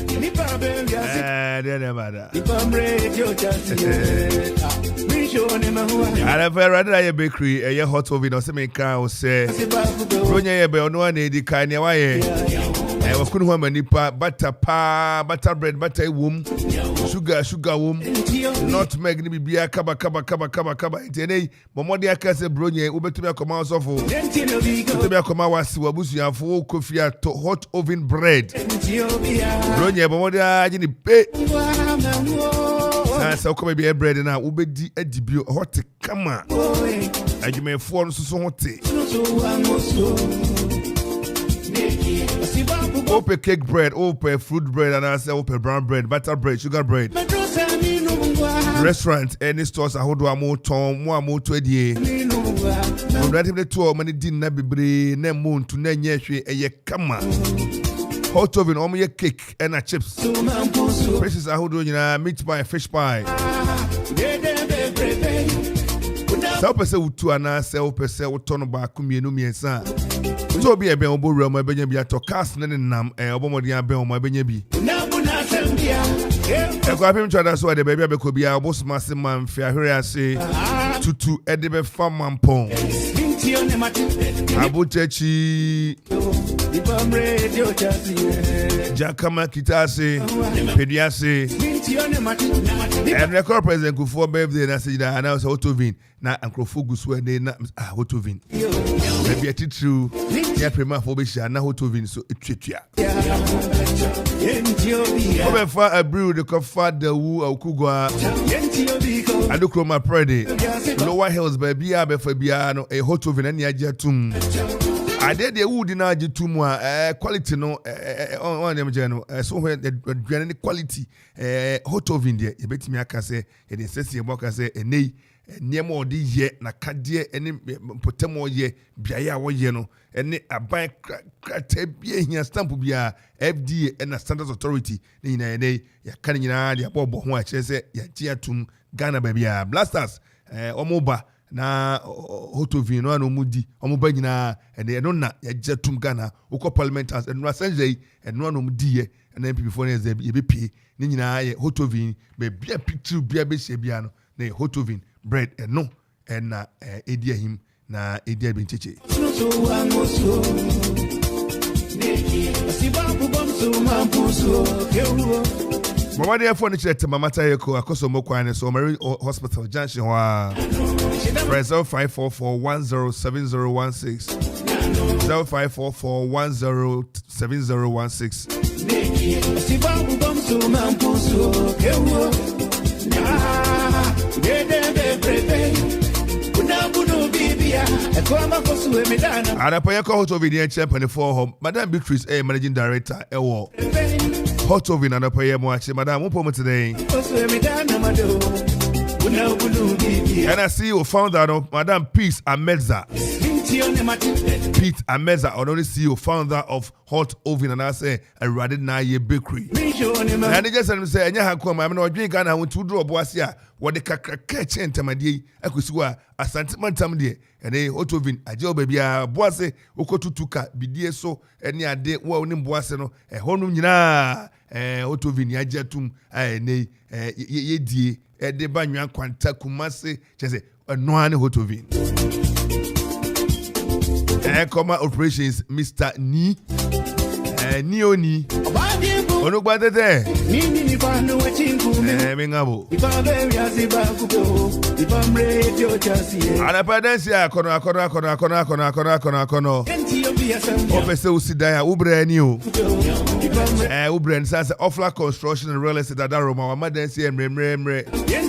I very rather a bakery a hot oven or some car or say Ronya be on one edi kind of way. I was couldn't have nipa butter bread, butter womb, sugar womb, not make me be a kaba. Today, Momodia Casa Bronya, Ubetumia Command of Ubetumia Command was Wabusia for Kofi hot oven bread. Bronya, Momodia, Jenny Pay. So come be a bread now, Ubedi a debut hot kama. And you may form so hot. Open cake bread, open fruit bread, and I say open brown bread, butter bread, sugar bread. Restaurant, any stores, I hold one more tom, more 20. Relatively 2 many dinner be ne moon to ne yeshi a ye kama. Hot oven, only a cake and a chips. Precious, I hold on meat pie, fish pie. So pese utu ana se pese utono ba kumienu miensa. So be a be obo real my benye bi ato cast ne nam obo modi abe o my benye bi. E kwa pim twada so de baby abeko bi obo smase man fi ahwere ase tutu e de be fa mampon. Abuchechi Jakama kitase pediase and record president Kufo birthday na say that announce autovin na ankrofo gusu e na autovin maybe a true ya prema for be sha na autovin so etwetwa obefa abru de kofa da wu okugwa adukroma prede lower hills baby abefa bia no e autovin na ya tum ade de wood na agitum a quality no on dem je no so when the quality hot oven there e betimi aka say e dey sese ebo aka say enei niam odi ye na kade ene potamo ye biaye a wo ye no ene aban krata bia hia stamp bia FDA and Standards Authority ni na enei ya kan nyina de abobo ho a kire say ya ti atum Ghana babia blasters omoba na hotovin no anu mudi omoba nyina ene no na ya jetum Ghana ukọ parliament as enu asenjei enu anu mudi ye na MPP4 na ze ye bepi ni nyina ye hotovin be bia picture bia be hye bia no na hotovin bread eno na edia him na edia bencheche Mama dey phone chat mama tayeko akoso mokwane so Mary Hospital Junction wa press 0544107016 0544107016 Adapoyeko hot oven here champion for home Madam Beatrice managing director ewo hot oven adapoye mo ache madam mo pomo today and I see you founder of Madam Peace Ameza Pete Ameza or only CEO founder of Hot Oven and I say a Radid Naye Bakery and they just say anya hakoma I no drink and I want to draw boasia what the kakaka chen tamadi akusua asantimantam de and they Hot Oven ajo baby a boase okotutuka bidie so any ade wa onim boase no e honum nyina Hot Oven ya jatum ne ye die e de banwa kwanta kumase chese no ane Hot Oven Comma operations Mr. Ni Nioni Onugbadete Mingabo Anapadensia kono Opese usidaya ubre niu ubre nsanse Ofla Construction and Real Estate Adaroma Wamadensia mre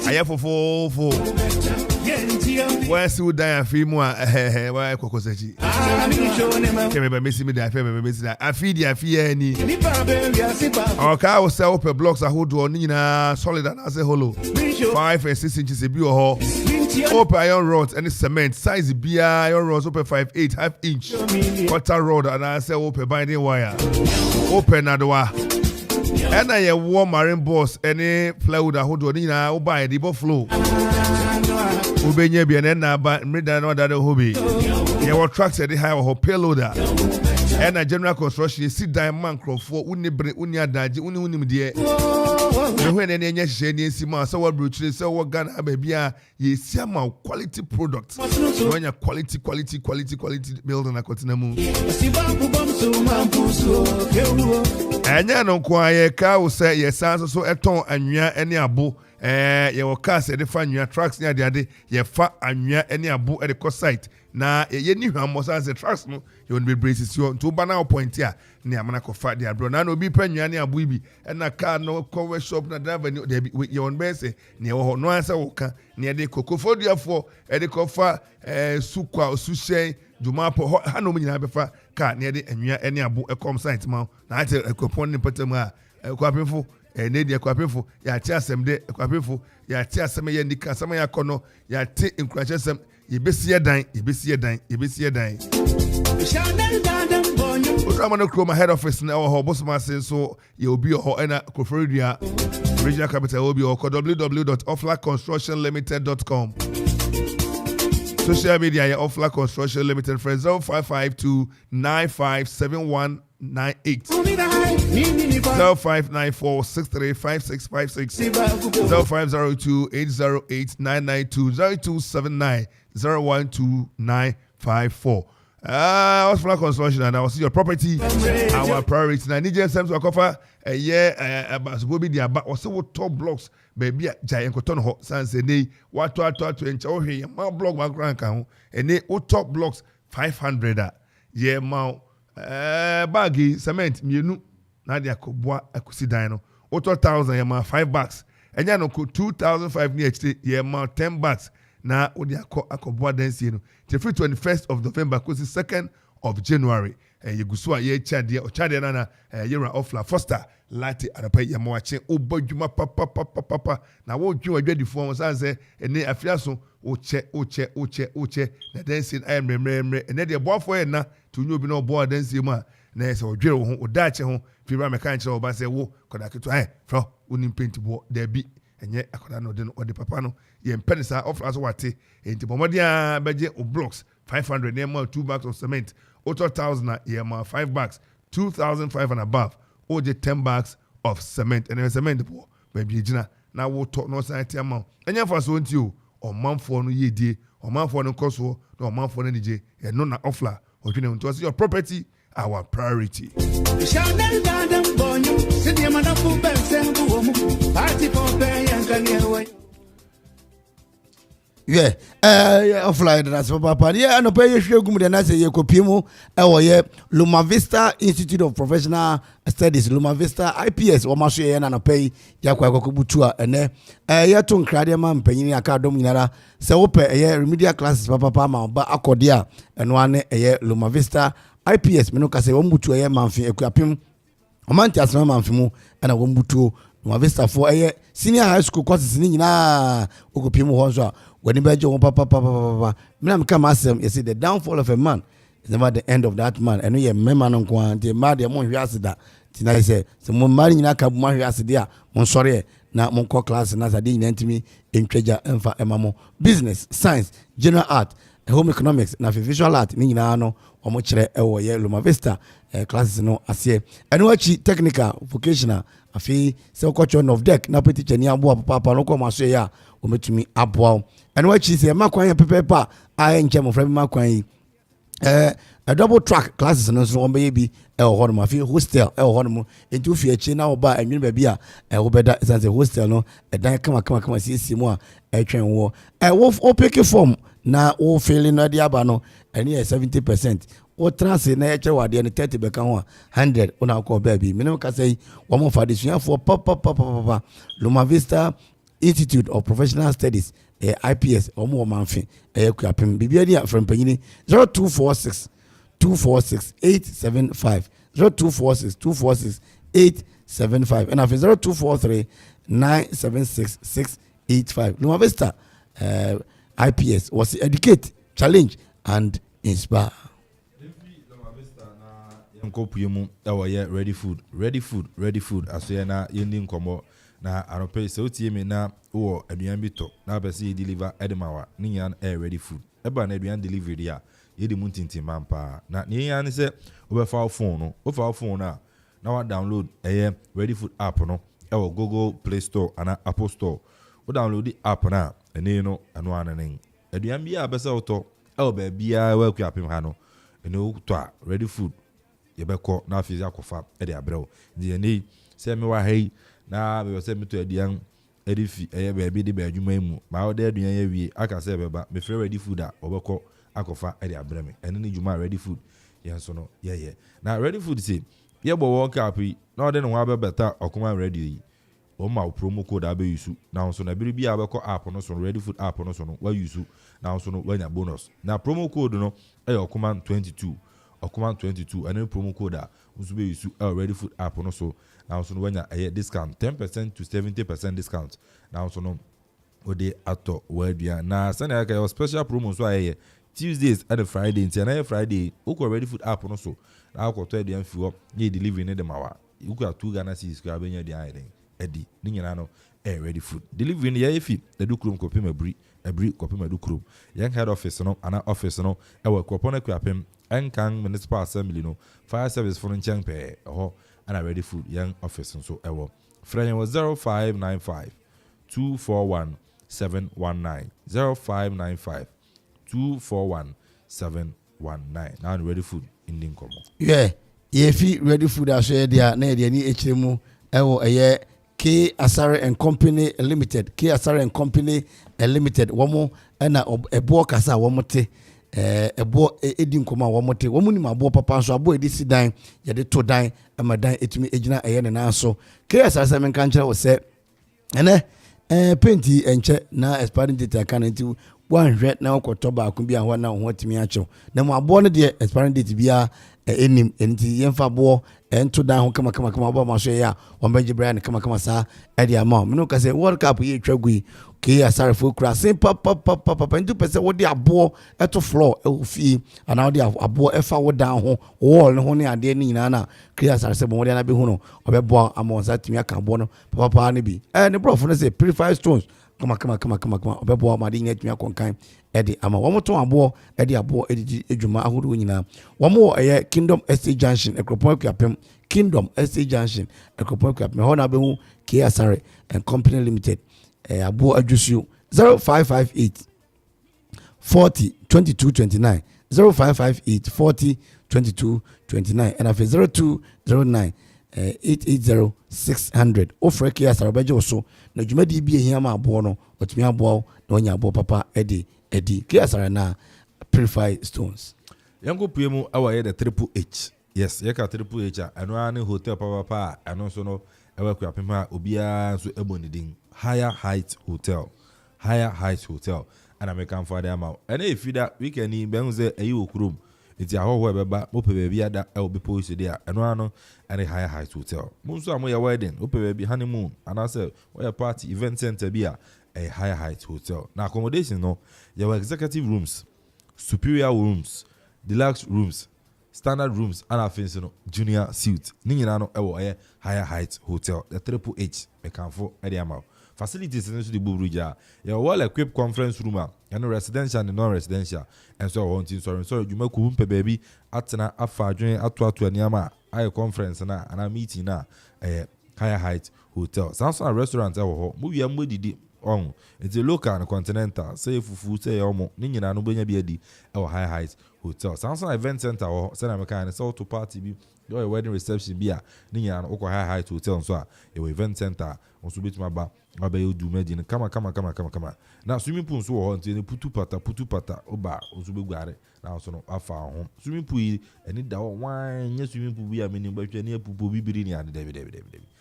ayefofo Where's you die a few more? Why Cocosechi? Came by missing me that I feed ya fear any. Our car will sell per blocks a hood or Nina solid and as a hollow 5 and 6 inches a beer hole. Open iron rods and cement size beer iron rods open 5/8 half inch quarter rod and I say open binding wire. Open at the wire. And I warm marine boss any plywood a hood or Nina or buy the flow. Ubenye bianena ba mrida no da hobby. Ye were trucks at the high or payloader. And a general construction sit down man for unibre unia daji uni die. When any shady sima so what brutally so what gun abia ye siama quality products. When your quality building a continemu. Anya no kwaye ka wo say ye sanso so eton anwia ene abo ye wo ka say de fa anwia trucks nya de ade ye fa anwia ene abo e de co site na ye ni hwammo sanse trucks no ye be braces yo to ba na point here ne amana ko fa de abro na no bi pa anwia ene abo bi e na car no cover shop na driver ni de bi ye won be say ne wo ho no ansa wo ka ne de kokofoduafo e de ko fa sukwa osuhyen Jumapo hano nyina befa ka ne de anwia ene abo e com site ma na ate ekopon ne patam a kwapefo ne de kwapefo ya ate asem de kwapefo ya ate asem ye ndika asem ya kono ya ate encourage asem ye besie dan Oramano Chroma head office na ho bosma sen so ye obi ho na Koforidua regional capital obi ho www.oflaconstructionlimited.com Social media, yeah, Ofla Construction Limited, friends 0552 957198 0594 635656 0502 808 992 0279 012954. Ofla Construction, and I will see your property, our priority. Now, Niger Sams will cover a year about Gobi, the about also top blocks. Baby, giant cotton hot sans any what to enjoy here. My blog background count and they top blocks 500. Yeah, ma baggy cement, you Nadia Koboa, I could see dino. Auto 1,000, ma $5. And ya no could 2,005 near yeah, ma $10. Now, Odia Koboa dance, you know. The 21st of November, because the 2nd of January. You go so ye chadia or chadia nana yera ofla foster lati arapa ya moache obodwuma papa na wo dwu adwadi fo say ene afiaso oche na dancing I am remember ene de boafo e na to nyu obi na obo dancing mu a na se odwere wo ho odache ho fira me kan kire oba say wo koda keto fro onim paint bo da bi enye akoda no de no ode papa no ye mpenisa ofla so wate enti bomode a beje o blocks 500 near 2 bags of cement. Auto 1,000 yeah, $5, 2,005 and above. Or the 10 bags of cement. And then cement poor. Baby Gina. Now we'll talk no sanity amount. And you for so you or man for no ye day, or man for no cost or man for no DJ, and no na offla. Or you know, to us your property, our priority. Yeah, offline that's papa. Yeah, no pay you gum de na say ye kopimu ye Loma Vista Institute of Professional Studies, Loma Vista IPS o ma so ye na no pay ya kwa kokubutu ene ye to nkrade ma mpanyin aka dom nyinara se wo pe ye remedial classes papa ma ba akode a eno ane ye Loma Vista IPS me no ka se wo mbutu ye manfi ekuapem o manti asema manfi mu na wo mbutu Loma Vista for senior high school courses ni nyina okopimu ho so when you papa, me come asem, you see the downfall of a man is never the end of that man. And we member no kwan, the mad among you asked that. Tina say, some more marrying a cab man asked there, mon sorry, now mon class and as I didn't me in treasure and for emamo. Business, science, general art, home economics, na visual art, Ninano, or much Loma Vista classes no as here. And watch technical, vocational, a fee, so culture of deck, na pretty chenia papa no come say ya, or me to me up wow. And what she say, Makwan pepa, I ain't jam of Makwan. a double track classes no so maybe hɔ nom afi hostel hɔ nom nti ofi akyi na ɔba anwene baabi a wobɛda ɛsan sɛ hostel no ɛdan kama siesie mu a ɛtwɛn wɔ wo pick form na wo feeling no de aba no ɛne yɛ 70%. Wo trans na yɛkyerɛ wadeɛ no 30 bɛka ho a 100 wona wokɔ baabi menem ka sɛ wɔn fa de suafoɔ papa Loma Vista Institute of Professional Studies IPS wɔ manfe kuapem bibia ni afrɛ mpanyini 0246 875 0246 875 and after 0243 976 685. Loma Vista IPS was educate, challenge and inspire. Nkopuyemu ready food aso na yendi nkomo na anope se otie me na wo aduan bi to na be se deliver edemawa ni yan ready food eba na aduan delivery dia yedi muntintin mampa na ni yan se obefa phone na wa download ready food app no Google Play Store and Apple Store wo download the app na ene no ano anen aduan bi a be se oto ba bia wa kuapem ha no ene to ready food yebeko na afizi akofa de abrɛw ndi ne se me wa hei na me se me to aduan edifi baabi de ba adwuma mu ma wo de aduan ya wie aka se beba me frɛ ready food a obɛkɔ akofa de abrɛ me ɛne ne dwuma ready food yɛn so no ye na ready food se yɛbɔ world cup yi na ɔde ne ho abɛbɛta Okoman radio yi o ma promo code abɛyusu na so na biri bia abɛkɔ app no so ready food app no so no wa yusu na so no wanya bonus na promo code no Okoman 22 Okoman 22 and then promo code usube use ready food app no so now so no wanya discount 10% to 70% discount now so no ode ato wadua na send your special promo so Tuesdays and Friday and Friday uko ready food app no so na akoto ade anfiwo ye delivery ne de mawa uko 2 Ghana cedis kwa benya de ayi edi ni nyina no ready food delivery ne ye fi edukrum kopim abri kopim edukrum yan head office no ana office no kopona kwapem Enkang Municipal Assembly no fire service for nchang pe and ready food young office so friend was 0595 241 719 0595 241 719 now ready food in Linkomo. Yeah, if ready food I share there na dey ni echiremu K Asare and Company Limited Limited womo na ebo kasa womo te ebo edi nkoma womote womuni mabo papa so abo edi sidan yede to dan amadan etumi egina ne na so KS asem kan kire wo se ene penti enche na expiring date kan nti wanhwe na okoto ba ko bia ho na ho atimi achew na mo abo no de expiring date bia enim enti yemfa bo ento dan ho kama abo ma so ya o meje brand kama sa edi ama me no ka se World Cup ye twagui ke asare fo kura sen papa ndu pese wo de abo eto floor e fi ana wo de abo efa wo dan ho wall no ho ne ade ni nyina na ke asare se bo wo de na be hu no obebo amonsa timi aka abo no papa ne bi ne bro fo no se purify stones kama obebo amade nyina timi akonkan edi ama wo moto abo edi abo edi edwuma ahodo nyina wo mo Kingdom Estate Junction ekropon kwapem Kingdom Estate Junction ekropon kwapem ho na be hu ke asare and Company Limited abo adwusu 0558 40 22 29 0558 40 22 29 and after 0209 880 600 offer ke asare beje so na dwumadi bi ehia ma abo no otumi abo na onya abo papa edi ke asare na purify stones yango puemu awaye the triple H yes yeka triple H anu ane hotel papa anu so no ewe ku apema obia so ebonidin Higher Heights Hotel and American father amount and if you that weekend in benze eyi okrum enti ahoho ebeba mo pe baabi ada e obi post there eno ano and Higher Heights Hotel mo so am your wedding o pe baabi honeymoon and I say we party event center bia a Higher Heights Hotel na accommodation no your executive rooms, superior rooms, deluxe rooms, standard rooms and afenso no junior suite ni nyina no ewo Higher Heights Hotel the triple H me kan for e dey amount facilities in the Buruja. Your well equipped conference room and residential and non-residential. And so on. So you make a baby at an after join at Niama, I conference and a meeting now. Higher Heights Hotel. Sounds like a restaurant. Movie and moody on. It's a local and continental. Say fufu say omo. Nina no benya biedi. Our Higher Heights hotel Samsung event center or send am kind so to party bi your wedding reception bi a ni nya no okọ high hotel so a your event center onso betuma ba aba you do medin kama na swimming pool so ho nti putu pata oba onso beguare na onso no afa ho swimming pool eni da wan nya swimming pool bi a meni batwa ni apupo bibiri ni ade David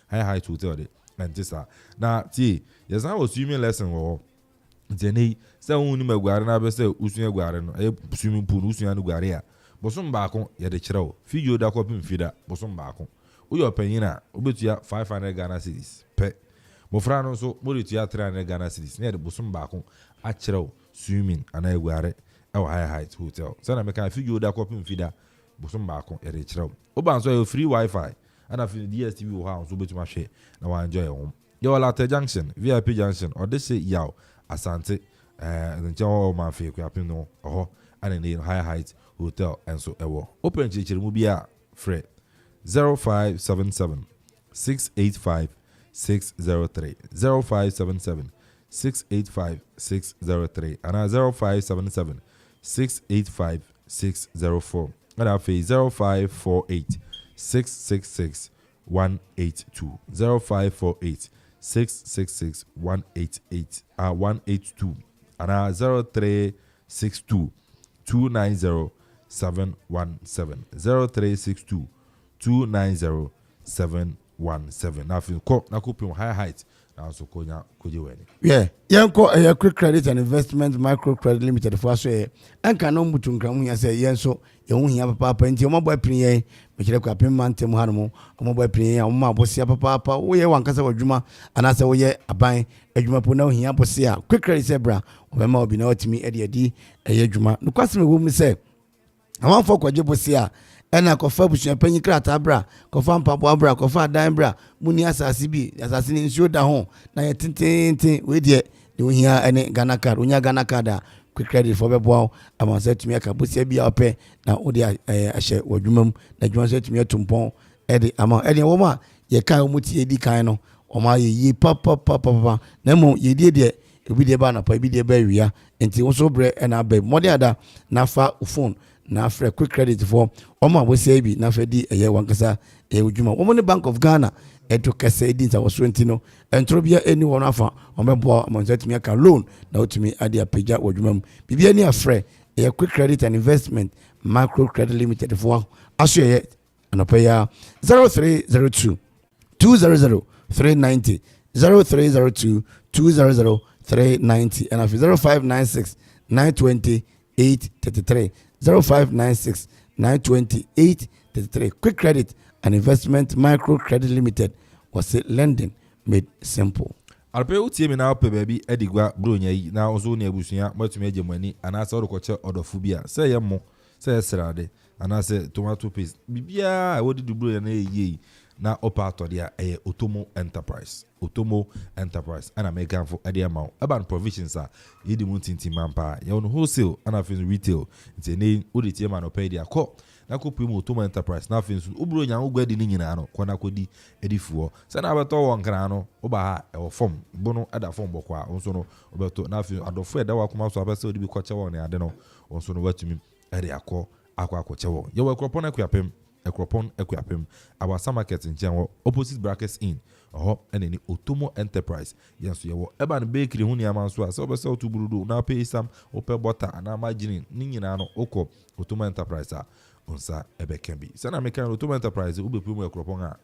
high hotel de antisa na ti yes na was swimming lesson wo nti se won ni maguare na be se usun aguare no swimming pool usun anu guare a bosom baako ye de kyerɛw figure da kopim fida bosom baako uyo panyina obetua 500 Ghana cedis pe mofra no so modetua 300 Ghana cedis na de bosom baako a kyerɛw swimming ana aguare high height hotel sana me kan figure da kopim fida bosom baako ye de kyerɛw oba so free wifi ana fi DSTV wo ha so betuma hwe na wa enjoy home yo Latte junction VIP junction or they say yaw asante ncho ma fi ku apim no oho ana ne high height hotel and so ewo open chichiri mu bia free 0577 685 603 0577 685 603 and 0577 685 604 and afi 0548 666 182 0548 666 188 182 and 0362 290 717 0362 290 717 na fi ko na kopim high height na so konya koje weni yenko quick credit and investment micro credit limited for so enka no mutu nkramu ya se yenso yehu hia papa nti o mabo pin yen me kire kwa pin mantem hanom o mabo pin yen o ma bosia papa wo ye wankasa wadwuma anase wo ye aban adwuma po na hia bosia quick credit se bra o be ma obi na otimi edi adwuma no kwase me wo mu se amanfo kwaje bosia ena kofa busuan panyi krata bra kofa mpapo bra kofa adan bra muni asase bi asase ni nsuo da ho na ye tintintin we de ohia ene Ghana card onya Ghana card a quick credit for bebo amanse tumi aka bosia bi a ope na odi ahye wadwumam na dwuma se tumi atumpon ede ama ede wo ma ye kan o muti edi kan no o ma ye yi papa na mo ye die de ebi de ba na pa ebi de ba wia enti wo so bre ena ba modi ada na fa phone na afre quick credit for omo abosia bi na fa di eye wankasa ewudwuma omo ne Bank of Ghana eto kasa edi nta woso enti no entro bia eni won afa omebo amonzetimi aka loan na otimi ade apagya wadwuma bibia ni afre eye quick credit and investment micro credit limited for aso ye anopaya 0302 200 390 0302 200 390 and 0596 920 833 0596 928 33 quick credit and investment micro credit limited was it lending made simple. Alpe utie me na ope baby edigwa bronya yi na ozo ne abusuya matumi agemani anasa odokoche odofu bia se ye mo se esrade anase tomato paste bibia wodi du bronya na eyi na opa atode a Otomo Enterprise ana megan for ade amount urban provisions a yedi muntinti mampa ye on wholesale ana fin retail nti ne odi tie man opa dia ko na ko prim Otomo Enterprise na fin ubro nya ugwadi ni nyina no kona kodi edifuo se na abeto won kran no oba ha e form bono ada form bokwa onso no obeto na fin adofo eda wakoma so abese odi bi kwache won ne ade no onso no watumi ade akwache won ye we kropon akuapem Ekropon Equiapem, our summer market in general, opposite Brackets Inn, and any Otomo Enterprise. Yes, you were Eban Bakery, Huniamanso, so be sell to Burudu, now pay some Opel butter, and I'm imagining Ninano Oko, Otomo Enterprise, Unsa Ebe can be. Sana Mekan Otomo Enterprise, Ube Pumo Ekroponga,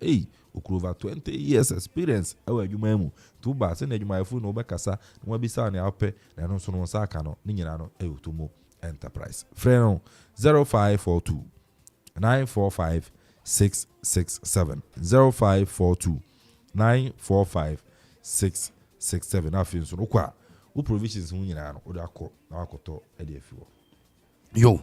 Ukrova 20 years experience, our Umemu, 2 bars, and you my food no Becasa, no Bisani Alpe, and also no Sakano, Ninano, Otomo Enterprise. Freno 0542. 945 667 0542 945 667 afin so kwa u provisions hu nyina no o da kɔ na akoto e de afiwo yo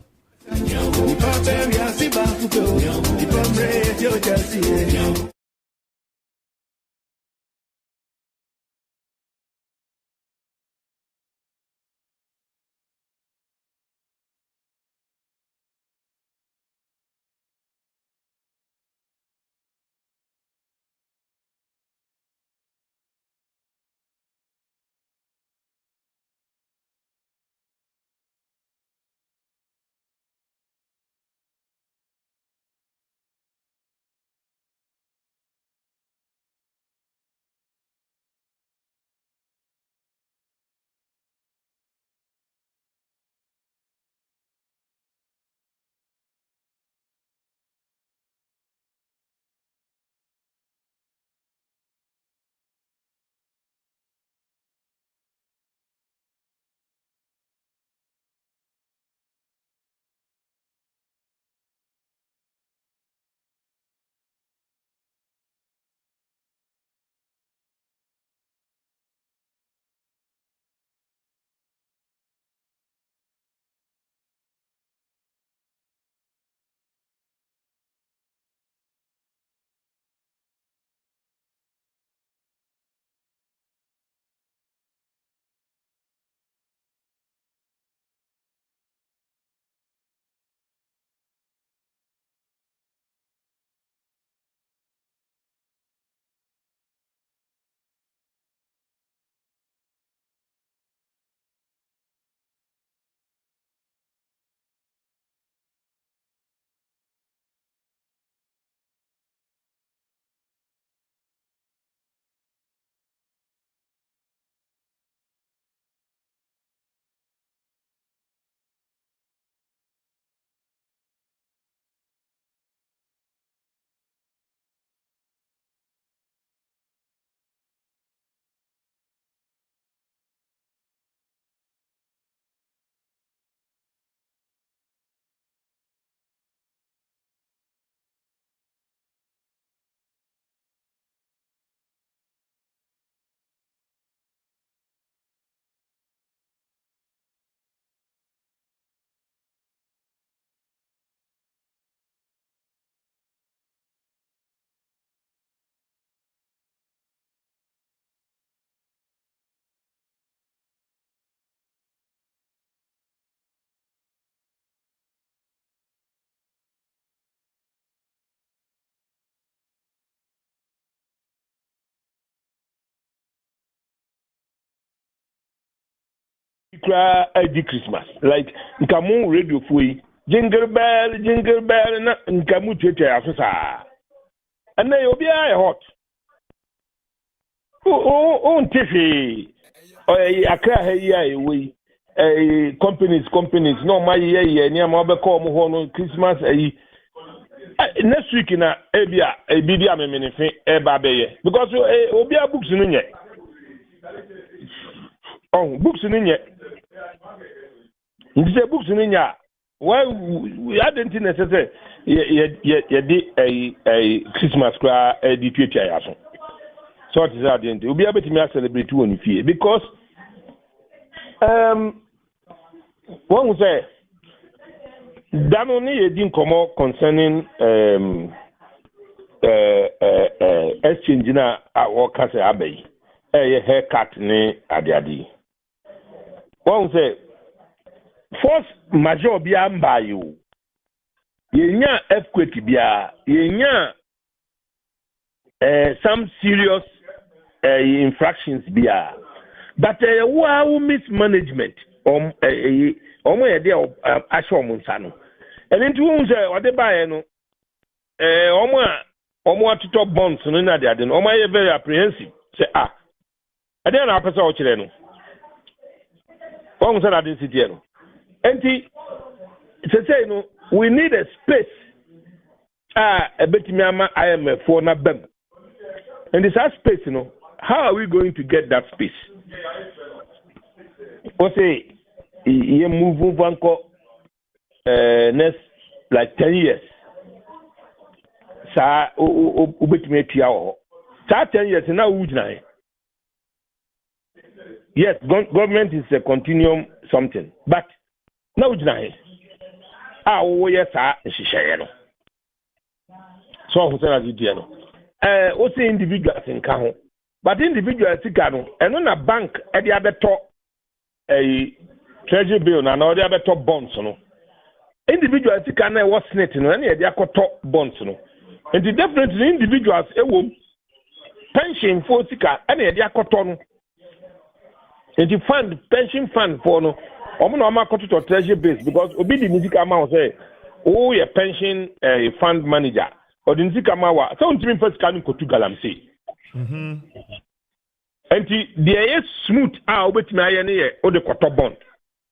cry the Christmas. Like Nkamu radio fui jingle bell na Nkamu tete asosa. And then you'll be hot. Oh, Tiffy. Akra here we companies no my year near mobile call Christmas next week na ebia ebidia memenife eba beye because obia books no nye books no nye ndise books no nya why we hadn't necessary ye di a Christmas cra di twetia ya so it is adent obia betimi celebrate won fie because one say Danoni edin komo concerning exchange na awo kase abai haircut ni adiadi. One say force major bia mba you yenya earthquake bia yenya some serious infractions bia but wow mismanagement omo ye de asho mo nsa no ene nti wo nse ode baaye no omo atoto bonds no na de ade no omo ye very apprehensive say ade na apesa o kire no nse na de sitie no enti say no we need a space ebetimi ama IMF for na bam and this space no how are we going to get that space o say you move Vanco next like 10 years. Sa ubetime tia 10 years now ujna. Yes, government is a continuum something, but now ujna. We yes shisha no. So who say that you no? O say individuals in ho. But individuals sika no, eno na bank e dey abeto treasury bill na no dey abeto bonds no. Individuals sika na was snake no, na e dey akoto bonds no. And definitely individuals ewom pension for sika na e dey akoto no. And the fund pension fund for no omo na omo akoto to treasury bills because obi di musica ma say oh your pension fund manager or the musica ma wa so ntimi first kan ko tu galamsey. And the smooth obetimi aye ne ye o de koto bond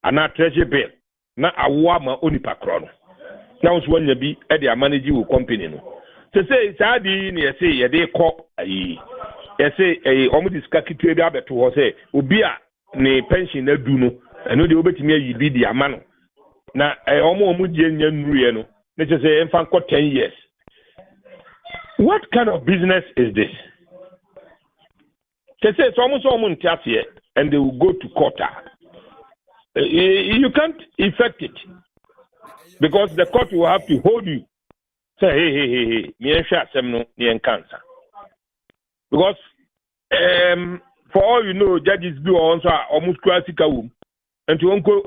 ana treasury bill na awa ma onipa kro no na wo so nya bi e de manage wo company no say saadi ne ye say ye de ko ayi ye say omo diska kitwe bi abeto ho say obi a ne pension na du no eno de obetimi ayi bi di ama no na omo die nya nruye no ne say emfa ko 10 years. What kind of business is this? They say someone and they will go to court. You can't effect it because the court will have to hold you. Say, hey, me cancer. Because for all you know, judges do also almost classic womb and to uncle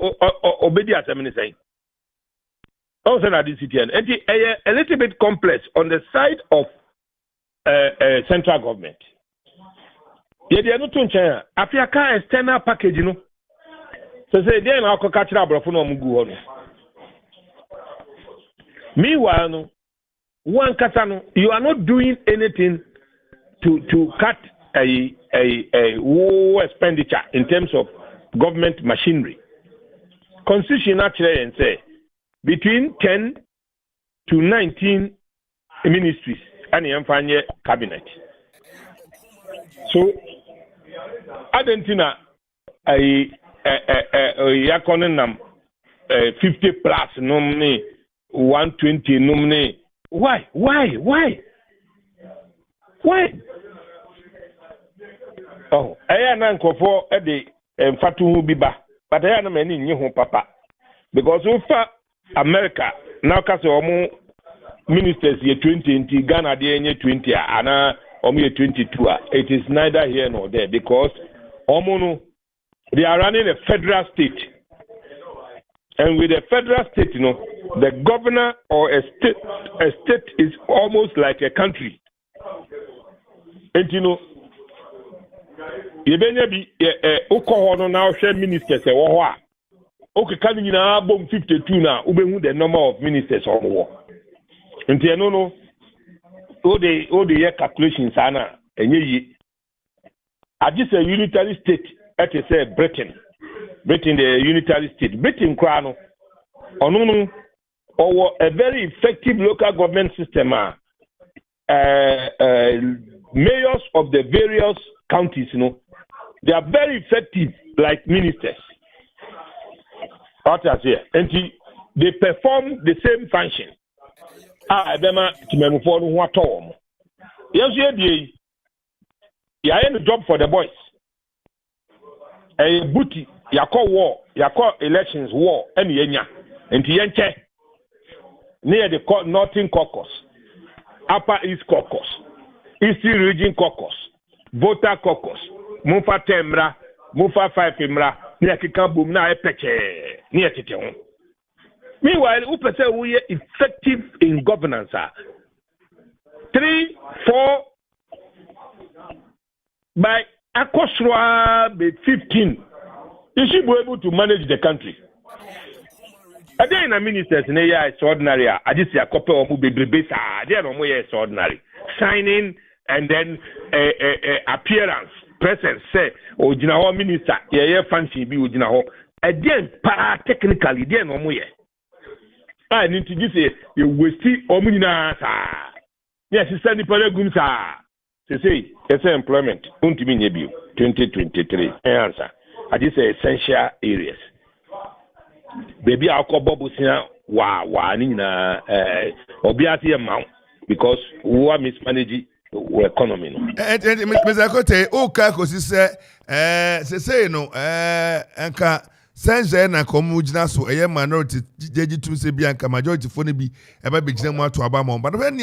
obey as I'm saying. Also, that is it. A little bit complex on the side of central government. Ye dey no to nchen afia ka external package no so say dey na akoka kira abrofo no omugu ho no meanwhile no one kasa no you are not doing anything to cut a war expenditure in terms of government machinery. Constitution actually and say between 10 to 19 ministries and the cabinet. So Argentina yakonenam 50 plus nominee 120 nominee. Why? Oh, I na nkofo e de mfatu hu biba but I na mani nyi hu papa because so far America now ka se omo ministers ye 20 Ghana de enye 20 ana omo ye 22 it is neither here nor there because omo they are running a federal state, and with a federal state, the governor or a state is almost like a country. And yebenya bi ukọ no na hwe ministers e wo ho a okeka ni nyina bom 52 na ubehu the number of ministers on wo nti eno no o de ye calculations ana enye yi agise unitary state at say Britain the unitary state Britain kra no ono no or a very effective local government system mayors of the various counties, they are very effective like ministers. What I say, and they perform the same function. Yes, you are in the job for the boys. A booty, you call war, you call elections war, and yenya, and yenche near the Northern Caucus, Upper East Caucus, Eastern Region Caucus, Voter Caucus, Mufa Temra, Mufa 5 Imra, near Kikabum na Epeche, near Tition. Meanwhile, Upese we are effective in governance. 3, 4 by Akoswa be 15. You should be able to manage the country. Again, a ministers in a extraordinary. I just see a couple of babies. They are no extraordinary. Signing and then appearance, presence. Say, Ojinaho minister, yeah, fancy be Ojinaho. Again, para technically, they are no more. I need to just say you will see Omina. Yes, it's sending Paragum. They say it's employment. Don't mean 2023. Answer. I just say essential areas. Baby, I'll call Bobusia nina obiati amount because we are mismanaging the economy. Mr. Kote, Okakosi say no, anka sense na komujina so a minority jeji to say bianca majority phone be eba be jina to abama but when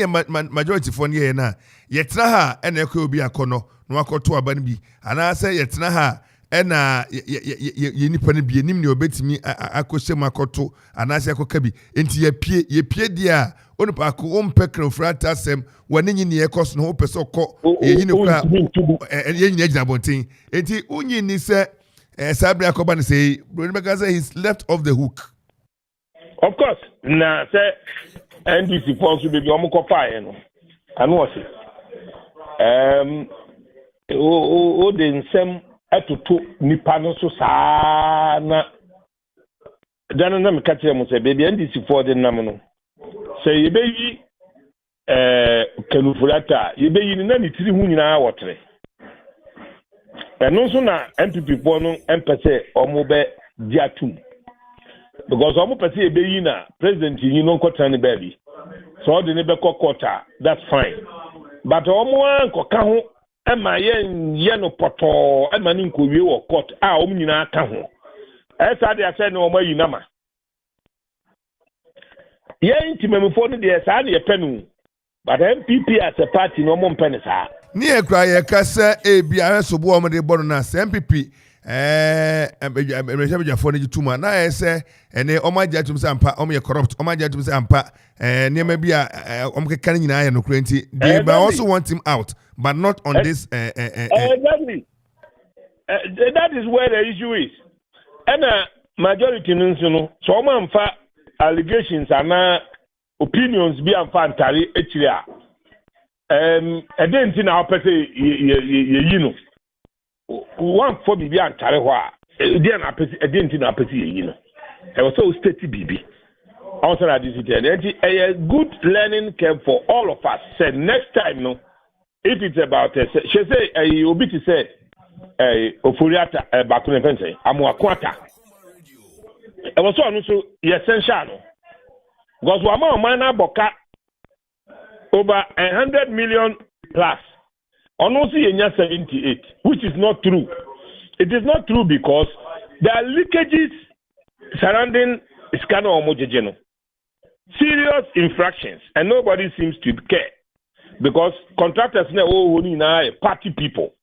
majority phone ye na yetra ha ena ekwe obi akono no akoto aba bi ana say yetra ha ena ye nipa ne bi enim ne obetimi akose makoto anase akoka bi enti ye pie dia onipa ko ompe krofrata sem wani nyi ne ekos no pese okọ ye nyine kra ye nyine agina bonten enti unyi ni se Sabri Akoban say Brunimakaza he's left off the hook. Of course, na say NDC force will be omuko fire no. Anu say o de nsem atoto nipa no so saa na dana na meka kire mo say baby NDC for the nam no. Say yebeyi kanufurata yebeyi ni na ni tiri hu nyina wotre. And also na MPP for no empese omobe diatum because omo pese ebeyi na president yi no kwota ne baby so the nebe kokota that's fine but omo ankoka ho ema ye no poto ema ni nkowie wo court a omo nyina aka ho esa de ase ne omo yi na ma ye intimamfo no de sa na ye penu but MPP as a party no omo mpene sa ni ekra ye kasa bia sobo o de bono na MPP emejabejafo ne gituma na ese ene o magya tum se ampa o me corrupt o magya tum se ampa ne ma bia o mkeka nyina ye no krenti they also want him out but not on this exactly that is where the issue is and majority no so ma amfa allegations and opinions bi amfa antare etire a edenti na opese ye no one for bibi antare ho a dey na apese edenti na apese ye no e was so state bibi also na this a good learning curve for all of us said next time no if it's about she say obi to say ofuriata bakune pense amuakwata e was so essential no because we are man na boka over 100 million plus. Almost 78, which is not true. It is not true because there are leakages surrounding Scano Omojejeno. Serious infractions, and nobody seems to care because contractors now party people.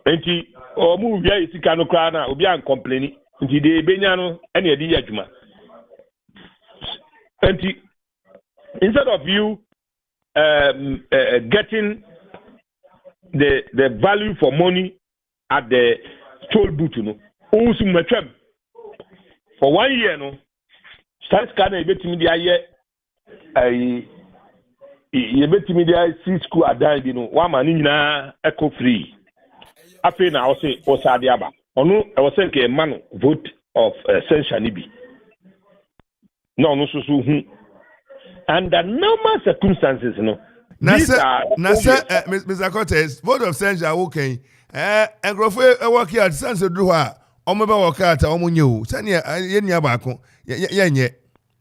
And move here is Scano Krana, Obian complaining, and the Benyano, and the Yajuma. And instead of you getting the value for money at the toll booth no onsu matwam for 1 year no start scan e betimi dia ye ye betimi dia see school adan bi no wa ma ni nyina eco free afi na o say o sa dia ba onu e wo say ke man vote of essential ni bi no no so hu under normal circumstances no Mr. Cortez, vote of censure okay. Engrofo e work here sense do ha. Omo be work out omo nye o. Sane ye nia baako. Ye nye.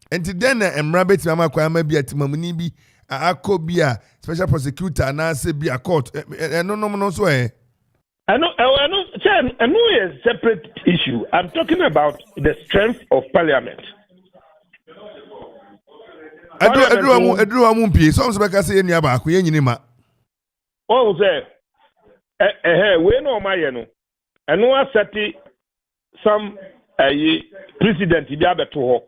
Enti den emra betima makwa ma bi atimamuni bi akobia special prosecutor na se bi a court. No so I know is a separate issue. I'm talking about the strength of parliament. Edu amu mpie so mse beka se ye nia baako ye nyini ma. Oh say we no ma ye no. Eno aseti some president bi abeto ho.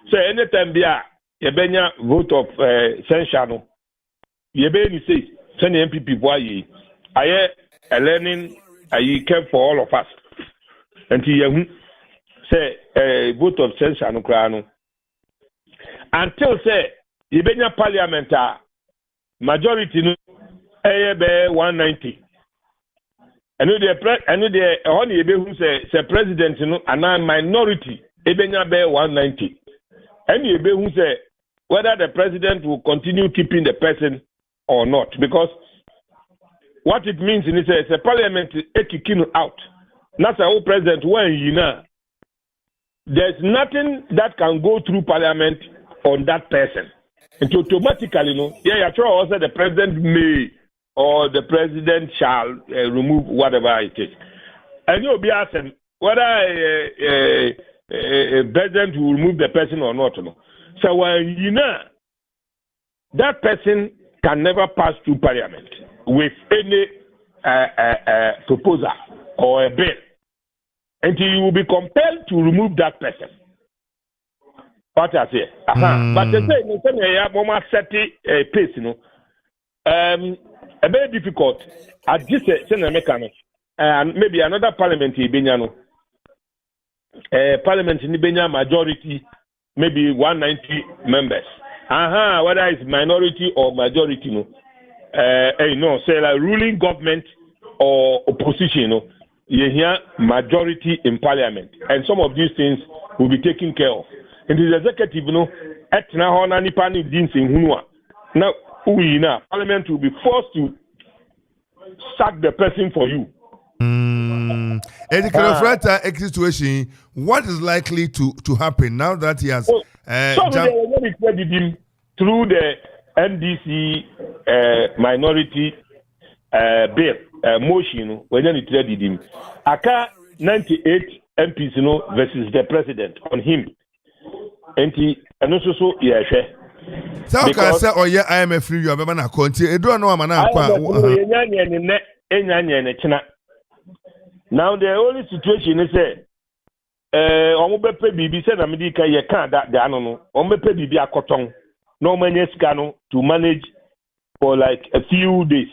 So anytime bia ye benya vote of censure no. Ye be ni say send MPP boy aye a learning care for all of us. Until you say vote of censure no kra no. Until say Ibenya parliament majority no be 190. And the only who say president no and minority Ibenya be 190. And who say whether the president will continue keeping the person or not, because what it means is a parliament kicking out. That's our president when you know there's nothing that can go through parliament on that person. And automatically, also the president may or the president shall remove whatever it is. And you'll be asking whether a president will remove the person or not. So when you know that person can never pass through parliament with any proposal or a bill until you will be compelled to remove that person. What I say, but they say you have set a pace, a very difficult. At this mechanic, and maybe another parliament in Benyano, parliament in Benya majority, maybe 190 members. Whether it's minority or majority, say like ruling government or opposition, you hear majority in parliament, and some of these things will be taken care of. And the executive, etna hona ni pani dinsin hunwa. Now, parliament will be forced to sack the person for you. In the current situation, what is likely to happen now that he has credited him through the NDC minority bill motion when he credited him. Aka 98 MPs versus the president on him. And also so can say IMF free you abema na konti edu no amana akwa now the only situation is omo bepe bibi say na medika ye kan da no omo bepe bibi akoton no manye sika no to manage for like a few days.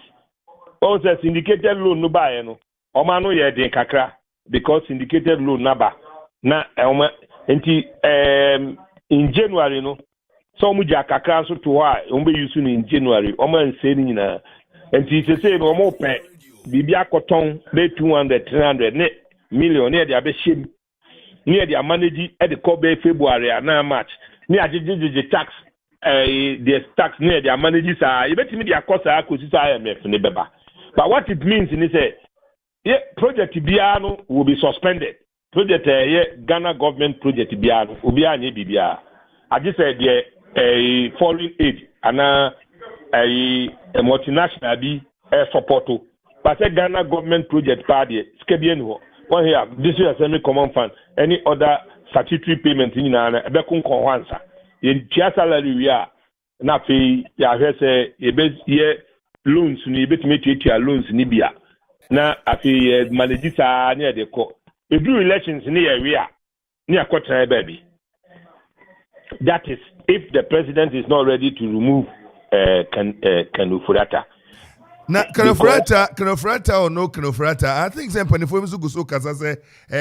Also syndicated loan no buy no omo no ye den kakra because syndicated loan naba na in January no so muja kakra so to ha ombe use in January omo nse ni na enti say no omo pe bibi akoton be 200 300 ne million ne dia be shim ne dia manage e de ko be February na March ne agege tax the tax ne dia manage sa e betimi dia kosa akosi sa IMF ne beba. But what it means is say project bia no will be suspended. Project Ghana government project biano obi anye bibia. I just said a foreign aid and a multinational be support. But a Ghana government project party skebienho. One here this is a semi-common fund. Any other statutory payment in an bekun konwansa. In chia salary we are na fe ya say ye loans ni betime loans ni bia. Na afi manage sa near the court. If you elections near near quarter baby. That is if the president is not ready to remove Kanu Furata. Na kanofrata or no kanofrata. I think say mpani fo so go so kasa say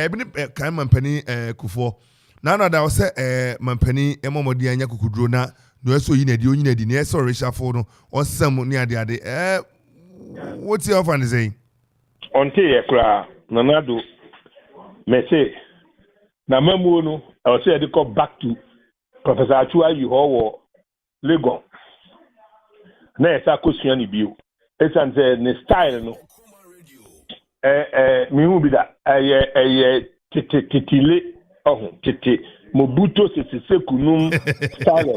bi ni kan mampani kufo. Na no da wo say mampani emomodi anya kukuduro na no so yi na di onyi na di na so reshuffle no on sam ni ade what's your fan saying? Onte ye kra nanado me say na mamu no I will say they go back to Professor Achua you ho Legon. Na esa question ni bio. Esa nze ne style no. Mi hu bi da titile titi Mobuto Sese Kunum style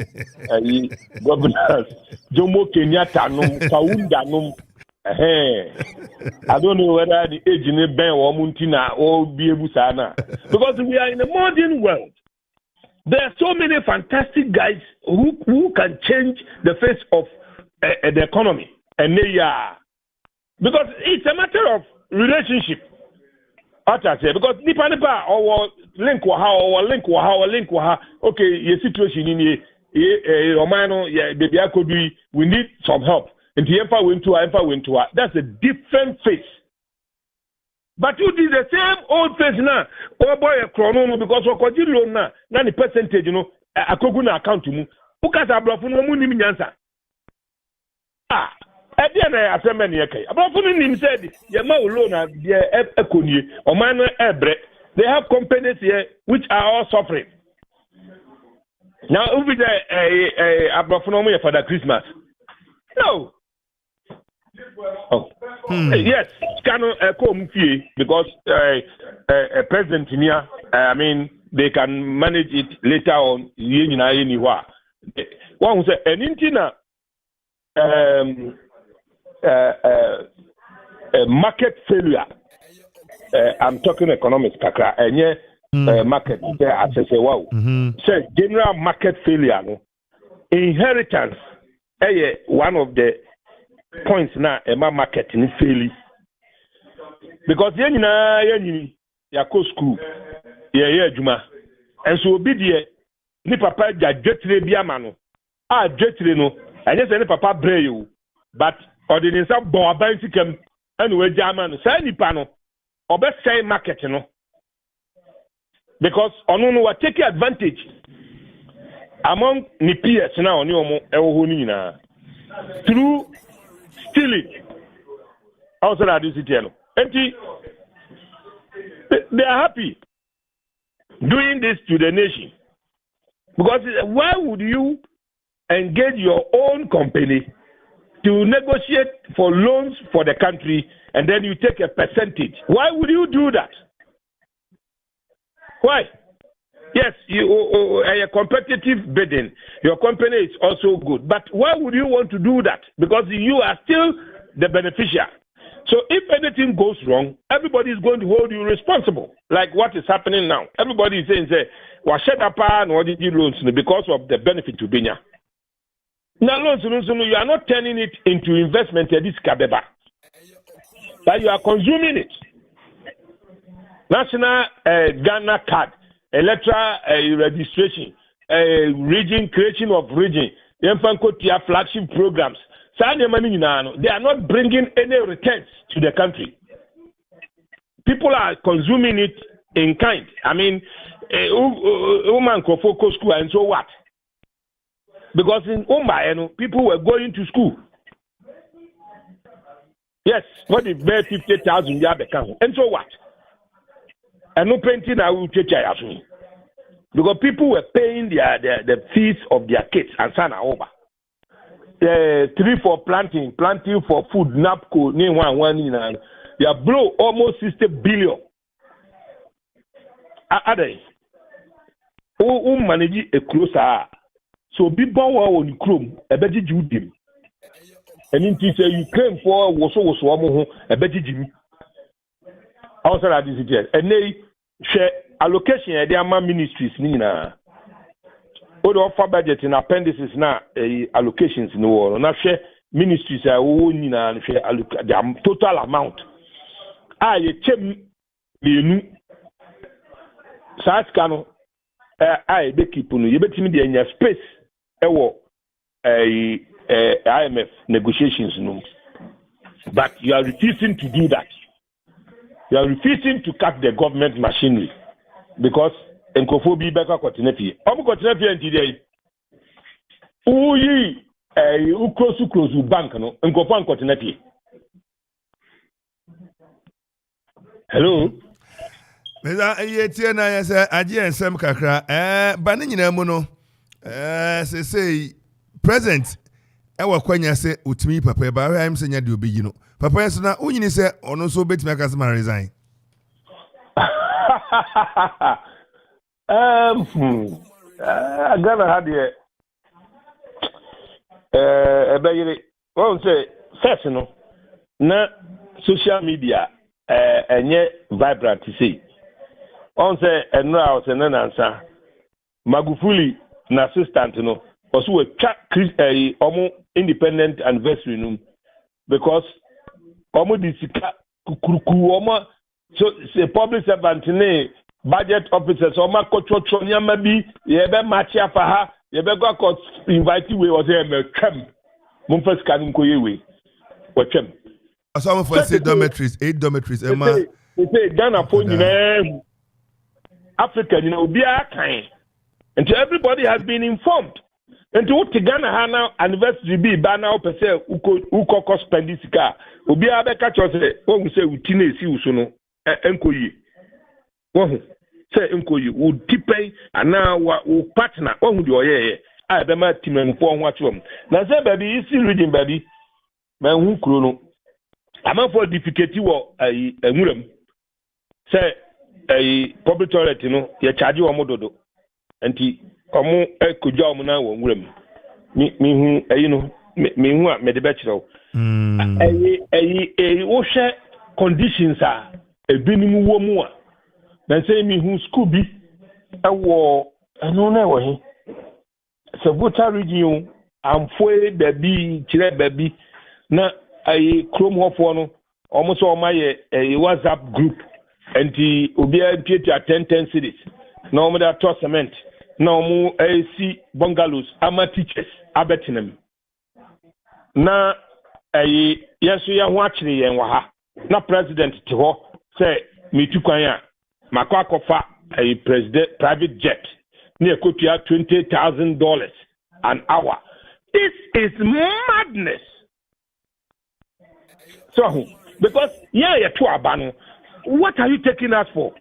governance Jomo Kenyatta num Kaunda num I don't know whether the age in Ben or Muntina or be able to because we are in a modern world. There are so many fantastic guys who can change the face of the economy, and they are because it's a matter of relationship. What I say because nipa or link or okay, your situation in Romano, baby, I could be. We need some help. And the emperor went to that's a different face. But you did the same old face now. Oh boy, a chrono because what you loan now, the percentage, you know, a coguna account to me. Who can have brought no money in answer? At the end, I said many okay. About him said, Yama loan at the Econi or minor Ebre. They have companies here which are all suffering. Now, over there, a Abrafonomia for the Christmas. No. Oh. Yes, cannot come here because President Nia, I mean, they can manage it later on. One who said, an intina market failure. I'm talking economics, Kakra, and market access. Wow, say general market failure. No? Inheritance, one of the points now about market in failure because ya go school juma and so be there ni papa jetire bi amano jetire no and yes ni papa brave you but ordinary some bon aban sikam and we jama no say nipa no obe say market no because ono no take advantage among ni peers now oni omo ewo ho ni na through stealing outside of this city. They are happy doing this to the nation. Because why would you engage your own company to negotiate for loans for the country and then you take a percentage? Why would you do that? Why? Yes, you a competitive bidding. Your company is also good. But why would you want to do that? Because you are still the beneficiary. So if anything goes wrong, everybody is going to hold you responsible. Like what is happening now. Everybody is saying, "Well, shut up and what did you loans because of the benefit to Benya." Now loans, you are not turning it into investment at this kabeba. But you are consuming it. National Ghana card. Electoral registration, region creation of region, the flagship programs. They are not bringing any returns to the country. People are consuming it in kind. I mean, woman go focus school and so what? Because in Umba, people were going to school. Yes, what if bear 50,000 and so what? And no painting I will teach you because people were paying the fees of their kids and sana over. 3 for planting for food, NAPCO, they blow almost 60 billion. Are they? Who manage a closer? So be born on Chrome, a better Judim. And in teacher you claim for was a better Jimmy. Also, that is it. And they share allocation at their ministries. Nina, all the offer budget in appendices now allocations in the world. Now share ministries are Nina and share the total amount. I chem the Saskano. I be keep on. You bet me the in your space. IMF negotiations no. But you are refusing to do that. You are refusing to cut the government machinery because Nkofobi Beka Kotinepi. Omu Kotinepi and today. Uyi close bank no Nkofan Kotinepi. Hello. Meza yetie na yesa aje ensem kakra bane nyina mu no say present ewa kwanya se utimi papa ba hwa im senya de obegi no papa yeso na unyini se ono so betimi aka se ma resign Gana had here ebeyire won say first no na social media enye vibrant say on say eno a o se na nansa Magufuli na assistant no also we omo independent anniversary no because omo disika kukuruku omo so say public servant ne budget officers omo kochocho nyama bi ye be match afa ha ye be go court invite we was here me twam mo first kan ko ye we twam so for 8 dormitories ema say Ghana for nyina Africa you know bia kan and everybody has been informed. And to Ghana Hana anniversary be banner per se uko spend this car. Ubi abeka chose when we say utine si usono enkoyi. One say enkoyi would tipe and now partner on with your ye. I be my team and for watch them. Now say baby you still reading baby. Man who chrono. I'm for difficulty wo a muram. Say a public toilet no ye charge you omododo. Anti omo ekoja omo na wo nwuram mi hu ayi no mi hu a me de be kire ayi wo hwe conditions a ebinim wo mu a na say mi hu school bi ewo eno na wo he so Volta region amfoe baby kire baby na ayi chrome hofo no omo so omo ye WhatsApp group anti obi a pieti 10 cities na omo da to cement na omo AC bungalows ama teachers abetinam na yeso ye ho akire yen wa ha na president te ho say metu kwan a makwa kofa president private jet na ekotua $20,000 an hour. This is madness. So because you to abano, what are you taking us for?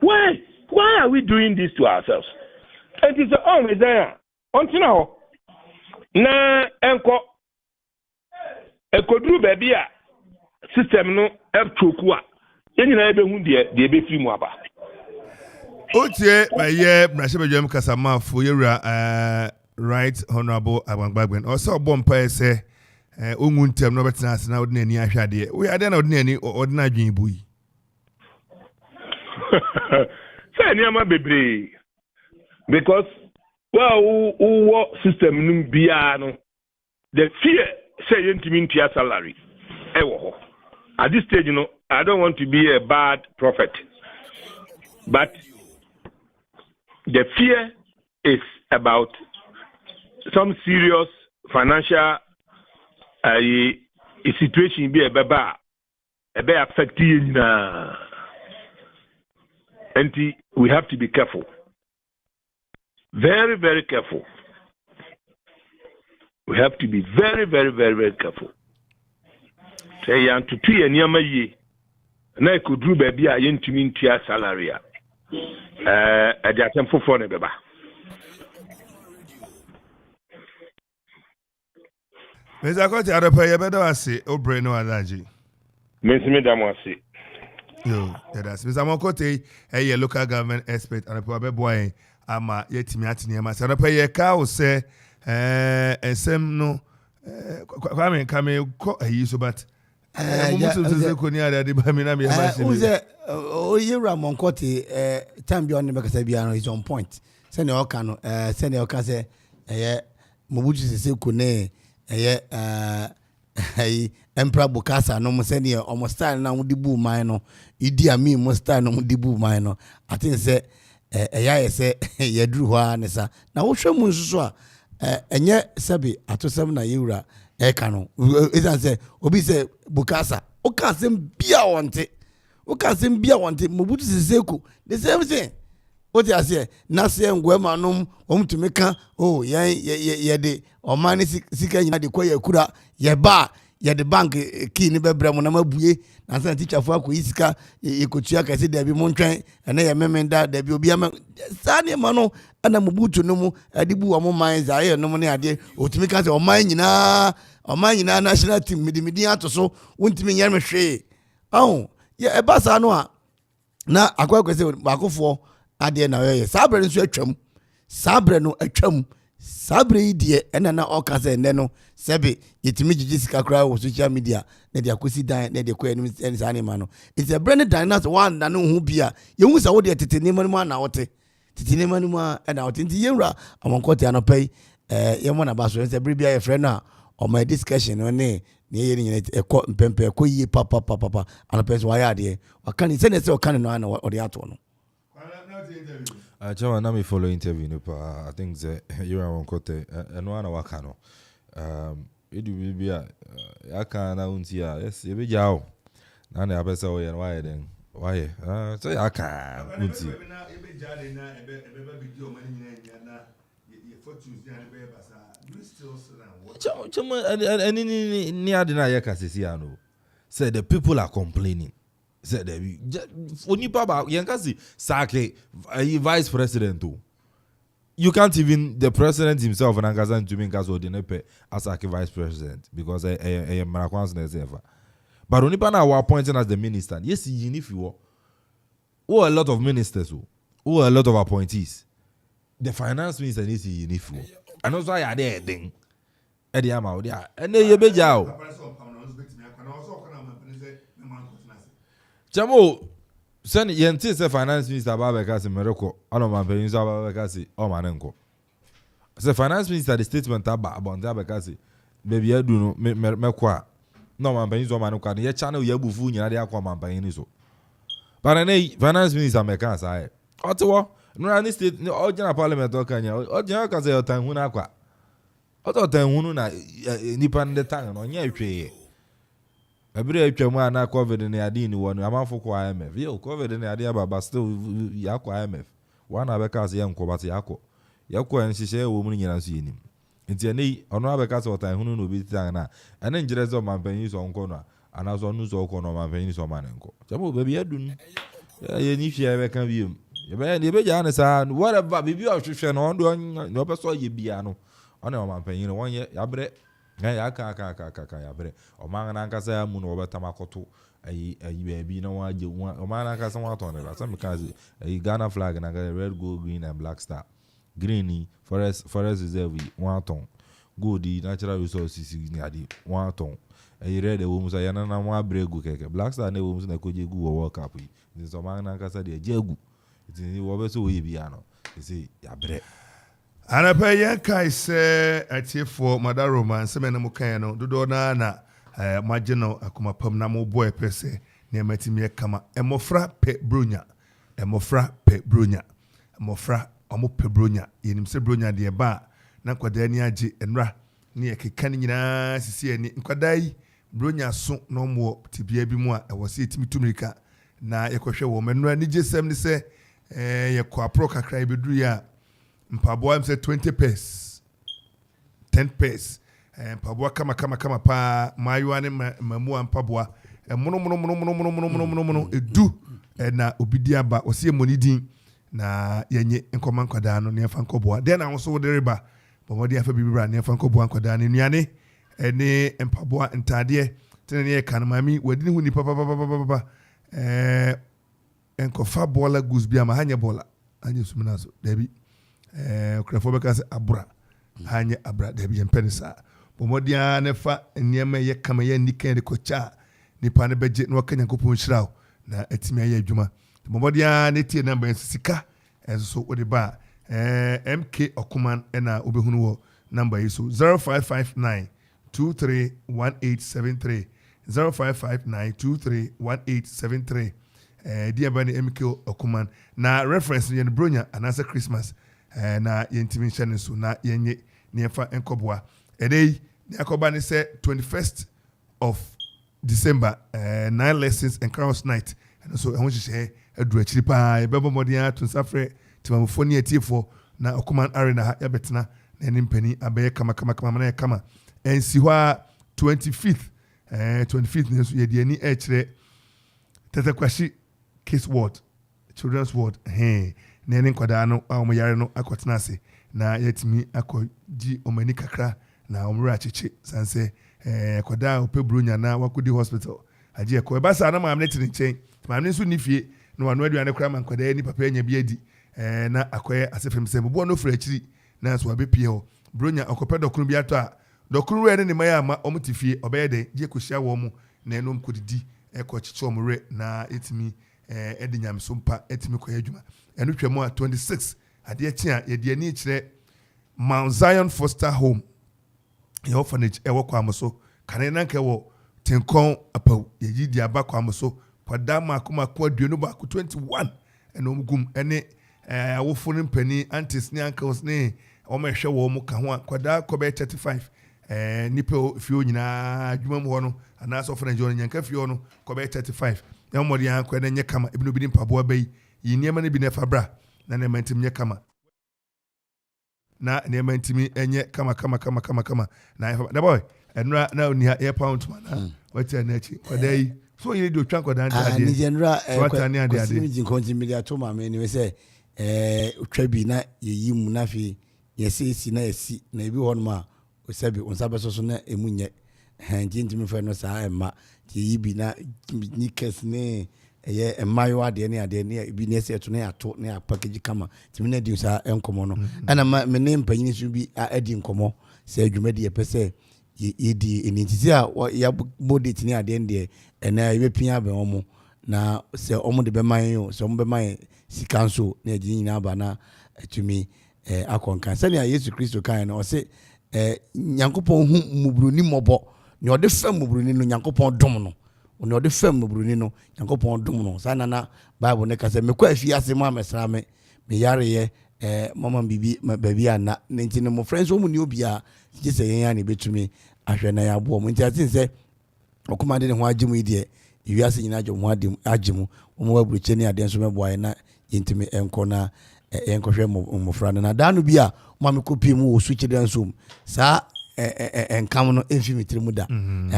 Why are we doing this to ourselves? It is always there. Until now, na enko ekodru baby a system no eptoku a yenyina ebe hu de ebe fi mu aba. Otie maye brashebejam kasamafo yewura right honorable Agbangbagben also bompa ese onguntem no betina ase na odina ani ahwade we ade na odina ani odina adwen buyi. Say niama bebre because well system num bia no the fear say yentimi ntia salary ewo at this stage I don't want to be a bad prophet but the fear is about some serious financial situation be affect you now. And we have to be careful. Very, very careful. We have to be very, very, very, very careful. Say and to 2 years nyama ye. Na could do baby a yentimi ntia salary a. Ade atemfo fo ne beba. Meza ko ti adopa ye beda wase obre no adaji. Mensime da mo ase. Yo, that's Mr. Mokote, a local government expert and a probably boy. Ama yetimi atini ama sa adopa ye ka o se esem no kwame kame ko ayi so but musu ko ni ada de ba mi na me ma se. Uze oyira Monkote time bi on be kasa bia no is on point. Se ne oka no se ne oka se Mobutu se ko ne Emperor Bukasa no mo se ne o style na wudi bu man no Idi Amin mo style no wudi bu man no I think say eya se yedru ho anesa na wo hwemu nsuso a enye sebi atosem na yewura Ekano. It's say obi say Bukasa. Okasem bia wante. Okasem bia wante. Mobutu Seseko. The same thing. What you say? Nase ngwema nom to make oh ye de omani sika nyina de koye kura ye ba ye de bank key ni bebre mo na mabue na san teacher fo akọ isika ekotua ka se de bi mo ntwen ene ye memenda de bi obi ama sane ma no ana Mobutu no mu adibu o mo man za ye no mo ne ade otumi ka se oman nyina national team midimidi ato so wontimi nyar me hwe ye e ba sa no a na akwa se bakofo ade na ye sabre nso atwam sabre no atwam sabre yi de ena na oka se ene no sebe yetimi gigi sika kra wo social media na de akosi dan na de ko enu en sa ne ma no it's a brand dynamics one na no hu bia ye hu sa wo de tete ne manu na wote tete ne manu ma na wote nti ye wura amonkote anopai ye mo na ba so se bibia ye frɛ na o my discussion no ne ye nyine ekɔ mpempe ekɔ yi papa anopai so wa ya de wa kan se ne se o kan no na o de ato no. Chairman, na me follow interview no pa. I think the you are on kote and one waka no. Edu bi ya kan na unti ya. Yes, e be jaw. Na na abesa o ye why then. Why? So ya kan unti. Chairman, ni adina ya kasisi ano. Say the people are complaining. Said only Baba Yankasi Sake vice president too. You can't even the president himself and Angazan to me Gazo as Sake vice president because I am Maraquans ever. But only Pana were appointed as the minister. Yes, if you were a lot of ministers who a lot of appointees. The finance minister is if you and also I had a thing. Eddie Amau, yeah, and then you be jaw. Jamo, send yenti se finance minister Babekasi Meroko, Aloman Peninsa Babekasi, or Manenko. The finance minister, the statement about Babekasi, baby, I do no qua. No man Penis or Manuka, yet channel Yabufu, Yadia Quaman Peniso. But an finance minister Mekasa, Ottawa, no any state, no original parliament or Kenya, or Janaka say, Tangunaka. Otto Tangununa, independent tongue on Yape. Every time na COVID in the Adini one, I'm out for IMF. Yo, COVID in the idea, but still, Yako IMF. One Abekas young Kobatiako. Yako and she share woman in him. It's a knee, or no Abekas or time who will be Tana. And then Jerez of my pennies on corner, and I was on news or corner my pennies on Manenko. Jamo, baby, I do. Yeah, if you ever can view. You be honest, and whatever, baby, you should on doing no person ye piano. On my penny, 1 year, Yabre. Ya bre o manga nkasa ya mu no obetamakoto ayi baby no waje o manga nkasa wato ne last because Ghana flag na red gold green and black star green forest reserve 1 ton gold natural resources ni ade 1 ton red wo musa yana na wa bregu keke black star na wo musa na koje gu world cup yi ni so manga nkasa de jegu ni wo be so we bia no say ya bre Anapa yankai se atiefo madaroma nseme na mukan no dodo na mageno akoma pam na mo boy pese ne matimi kama emofra pe bronya omo pe bronya yenim se bronya de ba na kwada ni age enra ne ekeka ni nyina sisi ani kwada yi bronya so no mo tibia bi mu a ewose etimi tumirika na yekohwe wo menra ni jesem ni se yekọ apro kakra ibeduru ya mpaboa mse 20 pence 10 pence mpaboa kama pa mayuwa ne mamu mpaboa mono edu na obidia ba osie monidin na yenye nkoma nkwada no ne fa nkoboa den na so de reba bomodi afa bibira ne fa nkoboa nkwada ne nuane ene mpaboa ntade tene ne kan mami wadini hu ni papa enkofa bola gusbia ma hanye bola anye sumina so debi krafo beka se abra hanye abra debi empenisa bomodia ne fa niema ye kama ye nikan de kocha nipa ne beje no kanya kopon shiraw na atimi aye adwuma bomodia ne tie number sika enso odi ba MK Okoman na obehunu wo number yi so 0559 231873 0559231873 dia bani MK Okoman na reference yen bronya anasa Christmas na yentimi hye so na yenye nefa enkoboa edei The Akobani said 21st of December, 9 lessons and Carols night. And so I want to say, a drechipa, Baba Modia to Safre, to Mamphony T4, now Okoman Arena, Abetna, and Penny, Abe Kama, and Siwa 25th, 25th, Yediani H. Tetakwashi, Case Ward, Children's Ward, hey, Nene Quadano, Aomayarano, Akotnasi, na yetimi akɔgye omani kakra na omra chichi sanse koda opebrunya na wakudi hospital agye ko eba sa na maamne tini chen maamne so ni fie na wano aduane kra man koda ni papa nya bi adi na akoye asefem se bo no fra akiri na so abepie ho brunya akɔpɛ dokuru bi ato a dokuru we ne maya ma omutifie obeyede gye kohyia wo mu na enom kodidi ekɔkyeche omre na etimi edi nyamsompa etimi koye adwuma enu twemu a 26 ade akyi a yedi ani kyerɛ Mount Zion Foster Home your orphanage ewo kwamoso kane nanka wo tenkon apau yeji di aba kwamoso padama akoma ko aduonu ba 21 eno mugum ene awofo ne mpani aunties ne uncles ne o mehwe wo mu ka ho akwada kobe 35 nipa fio nyina adwuma mu ho no ana so orphanage on nyanka fio no kobe 35 ya mmodi an kwa nye kama ebino bi mpabo abai yi niema ne bi ne fabra na ne mantim nye kama na niema ntimi enye kama na boy enra na oni ha air pound man wati anachi kwadai so yiri do twa kwadan ade ni general watani ade mi continue media to ma me ni we say otwa bi na yeyi mu na fi yesi na yesi na ebi won ma o sabi on sabe so na emunye hanji ntimi fa no sa emma yeyi bi na ni kes ne eye emayo ade ne bi ne se to na ato na package kama timi na di sa enkomo no ana me ne mpanyin so bi adi nkomo se adwumadi ye pese yedi enitisi a ya bodit ni ade ndie ena ebepia be omo na se omo de be man yo se omo be man sikanso na edi nyina ba na atumi akonkan se ne Yesu Kristo kan na o se Nyankopɔn hu mubruni mobo ne ode fa mubruni no Nyankopɔn dom no ne ode fa mubruni no Nyankopɔn dom no sa na Bible ne ka se mekwa afi ase mu amesra me yare ye mama bibi baby ana nti ne mo friends wo mu ni obia je se yen ya ne betumi ahwe na ya bo mo nti atin se Okoman de ne ho agimu ide iwiase nyina agimu agimu mo waburuche ne ade nso meboa na yentimi enko na enkohwe mo fra na danu bia mo amekopi mu wo switch de nso sa enkam no enfimitri mu da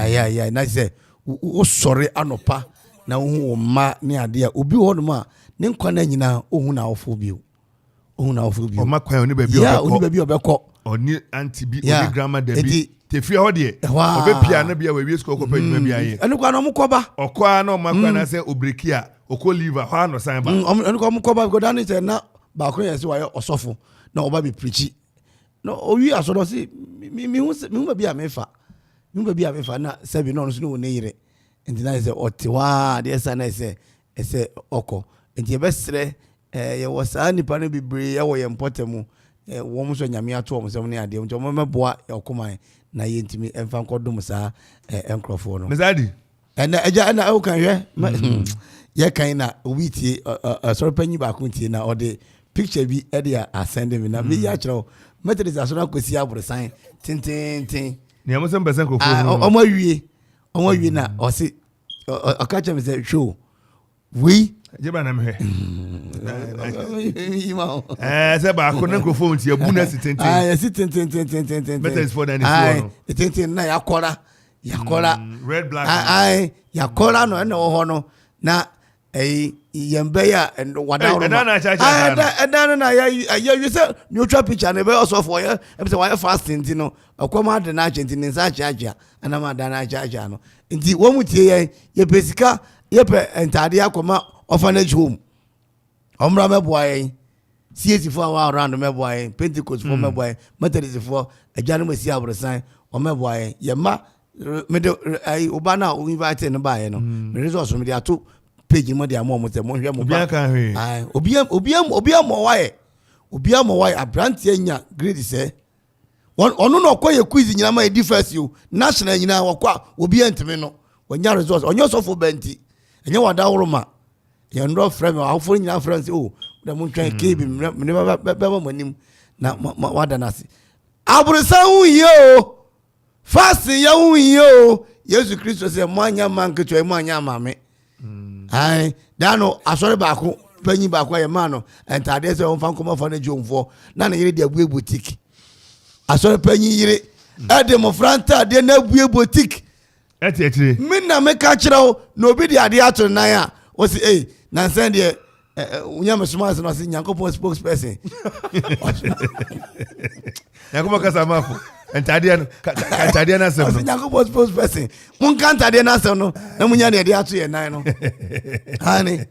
ya na se wo sore anopa na wo ma ne ade a obi ho no ma ne nkwa na nyina ohun na ofo bio o makwan oni baby obekọ oni anti bi oni grandma debi tefi ho de obepia na bia we school ko pa nyuma bia ye enu kwa na omkoba okwa na makwan na se obreki a okọ liver ho ano san ba enu kwa omkoba go dan say na ba ko yes wa osofo na oba be preach no owi asodo si mi hu ba bia mefa na sebi no so no ne yire enti na say otiwa de esa na say ese okọ enti e besre ye wasa nipa no bibre ye wo ye mpotemu wo mo so nyame ato wo so ne ade mo meboa Okoman na ye ntimi emfa nkodum sa enkrofo no mezadi na eja na o kan hwe ye kan na obi tie sorry panyi ba ko tie na ode picture bi e dey ascend me na me ya kire methodist asona kosi abrosan tintintin ne mo sem besen krofo omo wie na o se o ka che me say show we jeba na mhe se ba ko na krofo nti abu na sitintin si tintin better for than this one tintin na yakora red black yakora no na ho no na yembe ya wada na ya you say neutral picture na be also for ya e say why fasting ti no Okoman de na chanti ni sa chacha ana ma da na chacha no nti wo mu tie ye pesika ye pe entade akoma orphanage home omra meboa yen CAC for our around meboa yen Pentecost for meboa yen Methodist for ajanu masi abrosan o meboa yen ye ma me de oba na o invite no ba yen no me resource me de ato page mo de amo mo se mo hwe mo ba obiam mo why abrantie nya grade se onu no koye quiz nyina ma e first you national nyina wakwa obiam ntime no wanya resource onyo so for benti enye wada woroma ye ndo frame awfo nyina friends o da mo twan kebi me ba manim na wada nase abrosan hu ye o fasting ya wo Yesu Christo say manya man keto manya mame ai dano asore baako panyi baako ya man no entade say on fan koma fa na jomfo na yire de abue boutique asore panyi yire ade mo franta de na abue boutique eti me na me ka kirawo na obi de ade ato nan a wo say na send de unya mesuma no say Nyankopon spokesperson Okoman Kasa mafo entade na sem no Nyankopon spokesperson mun kan tade na sem no na munya de ato ye nan no hani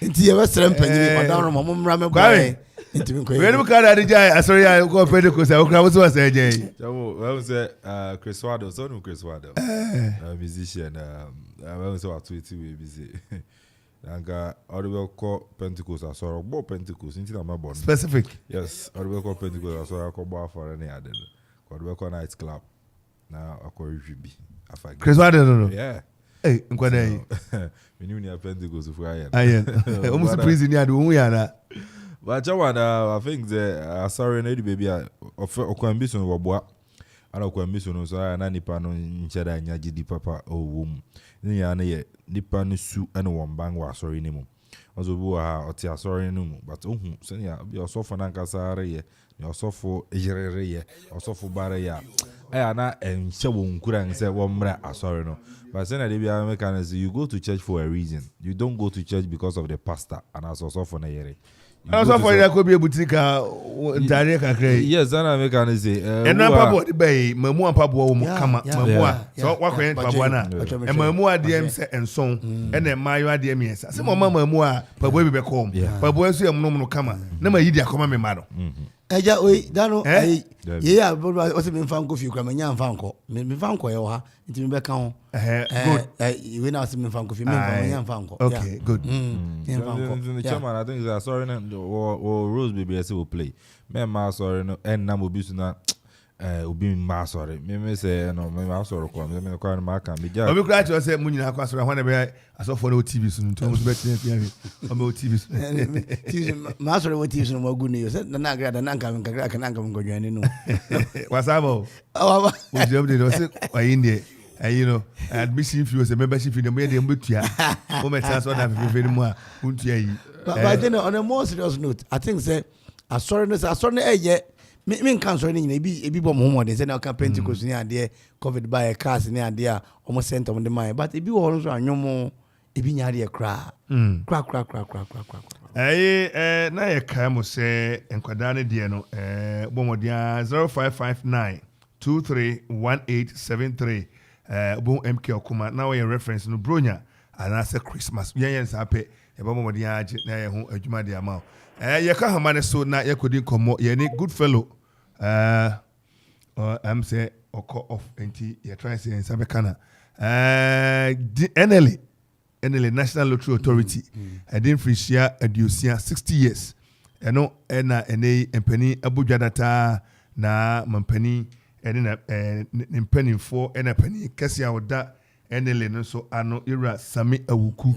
nti ye wesere mpanyini odan no mo mra me boy nti me koyi we ka da jai asori ya ko Pentecost o kra so say jai Jamo we say Chris Wado so no Chris Wado musician we say what tweet we busy Nanga audible call Pentecost asoro bo Pentecost nti na mabon specific yes audible call Pentecost asoro akọgbo afọ na ade no audible call night club na akọrihwi bi afa Chris Wade no yeah eh nkwada yi menu ni Pentecost for ayen almost prison ya do hu ya na but I think the sorry na baby okwambiso no boa ana okwambiso no so na nipa no ncheda anya gidi papa owum ni ya na ye nipa no su ene won bang wa sorry ni mu ozo bu ha oti asori ni mu but ohun se ya bi osofo na nkasa are ye ni osofo ejirere ye osofo bare ya na enche won kura nse wo mra asori no but say na dey be American say you go to church for a reason you don't go to church because of the pastor and as osofo na yere also for ya ko be boutique ntare kakra yes and American say ena pabo de bay mamu pabo wo kama mamu so wakwen pabo na e mamu adem se enson ena mayo adem yesa se mamu pabo bi be kom pabo enso em no kama na ma yidi akoma me ma no eja oi dano ye ya o se me fan ko fi kra me nya fan ko me fan ko ye ha nti me be kan ho good we na se me fan ko fi me nya fan ko okay good the chairman I think is sorry na Rose baby say will play me ma sorry no en na mo bisu na obi ma sorry me say no me ma sorry ko me ko na ma kan me ja obi kra che say munyina akwa sorry hwana be asofo na TV so nto mo be tin pia o me TV so ma sorry wo TV so mo gu ni yo say na gra da na nka kan nka mo godwane no wasabo o job de do say ayinde you know admission fee was a membership fee dem dey mbetua o meta so na fefe ni mu a untua yi but then on a more serious note I think say asori no eye me kan sorry ni ebi bom homo de say na kan Pentecost ni ade covid by cars ni ade a omo center on the mind but ebi wo no so anwomo ebi nya ade kra na ye kan mo say enkwada ne de no bomodia 0559 231873 bon MK Okoman na we reference no bronya ana say Christmas yen sa pe e ba momodi age na ye ho adwuma de ama ye ka hama ne so na ye kodi komo ye ni good fellow I'm say oko of enti ye try say en sabe kana NLA National Lottery Authority edin frisia aduosia 60 years eno na ene empani abodwa data na mampani ene na mpani for ene pani kase awoda NLA no so ano ira Sami Awuku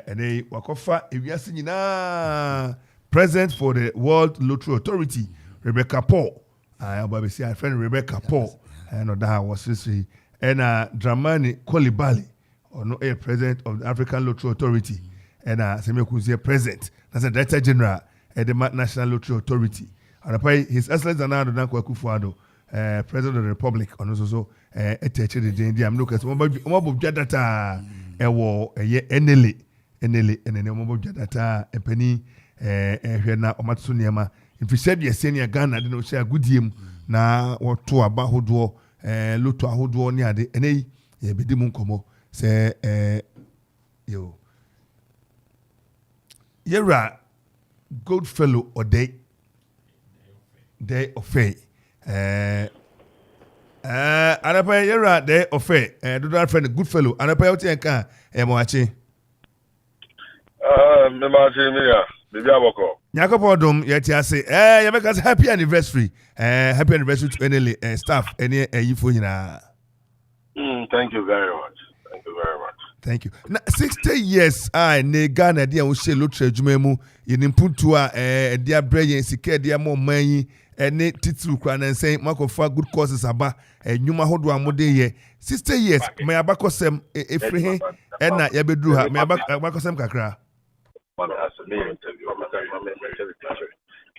ene wakofa ewiase nyina president for the World Lottery Authority Rebecca Paul ababesi a friend Rebecca Paul no da was say ena Dramani Kolibali ono president of the African Lottery Authority ena Semekuzie president that's the director general at the National Lottery Authority and his excellence Nana Dankwa Akufo-Addo president of the republic ono so eteche de dia am look at mo bobja data ewo NLA enene mo bobja data empani hwe na omatso niema mfishe de senior Ghana de no share agudiem na woto aba hodo loto ahodo ni ade enei ye bedi mu nkomo se yo yera good fellow or day of faith anapa yera day of faith do that friend good fellow anapa yoti enka mo achi me ma chi me ya bibi aboko Nyakopo dom yeti ase you make us happy anniversary to any staff any yifo nyina. Thank you very much. Thank you. Now 60 years ne Ghana dia wo she lottery adwuma mu yenimpuntu a dia breyen sika dia mo manyi any titu kura na say makofa good causes aba enwuma hodo amode ye 60 years me abakosem efrihe na yabeduru ha me abakosem kakra.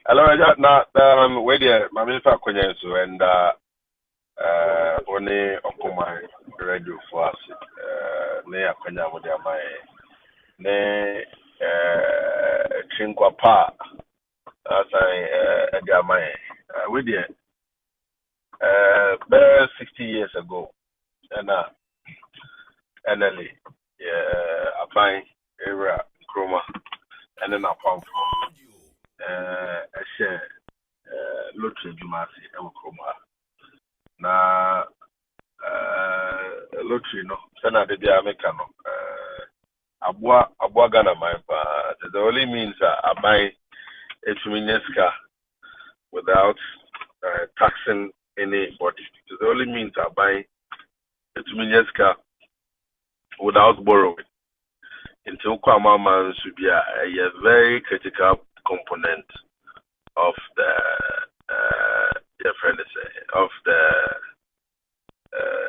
Hello, where the my minister Konyenso and only Okoman radio for us. Ne akwanya mo dia mai ne chinkwa pa asan dia mai we there 60 years ago and NLA applying era chroma and then upon a share lottery jumasi e chroma na lottery no sana de dia meka no abua Ghana man pa the only means I buy a without taxing anybody. The only means I buy a without borrowing. Into Kwama man should be a very critical component of the of the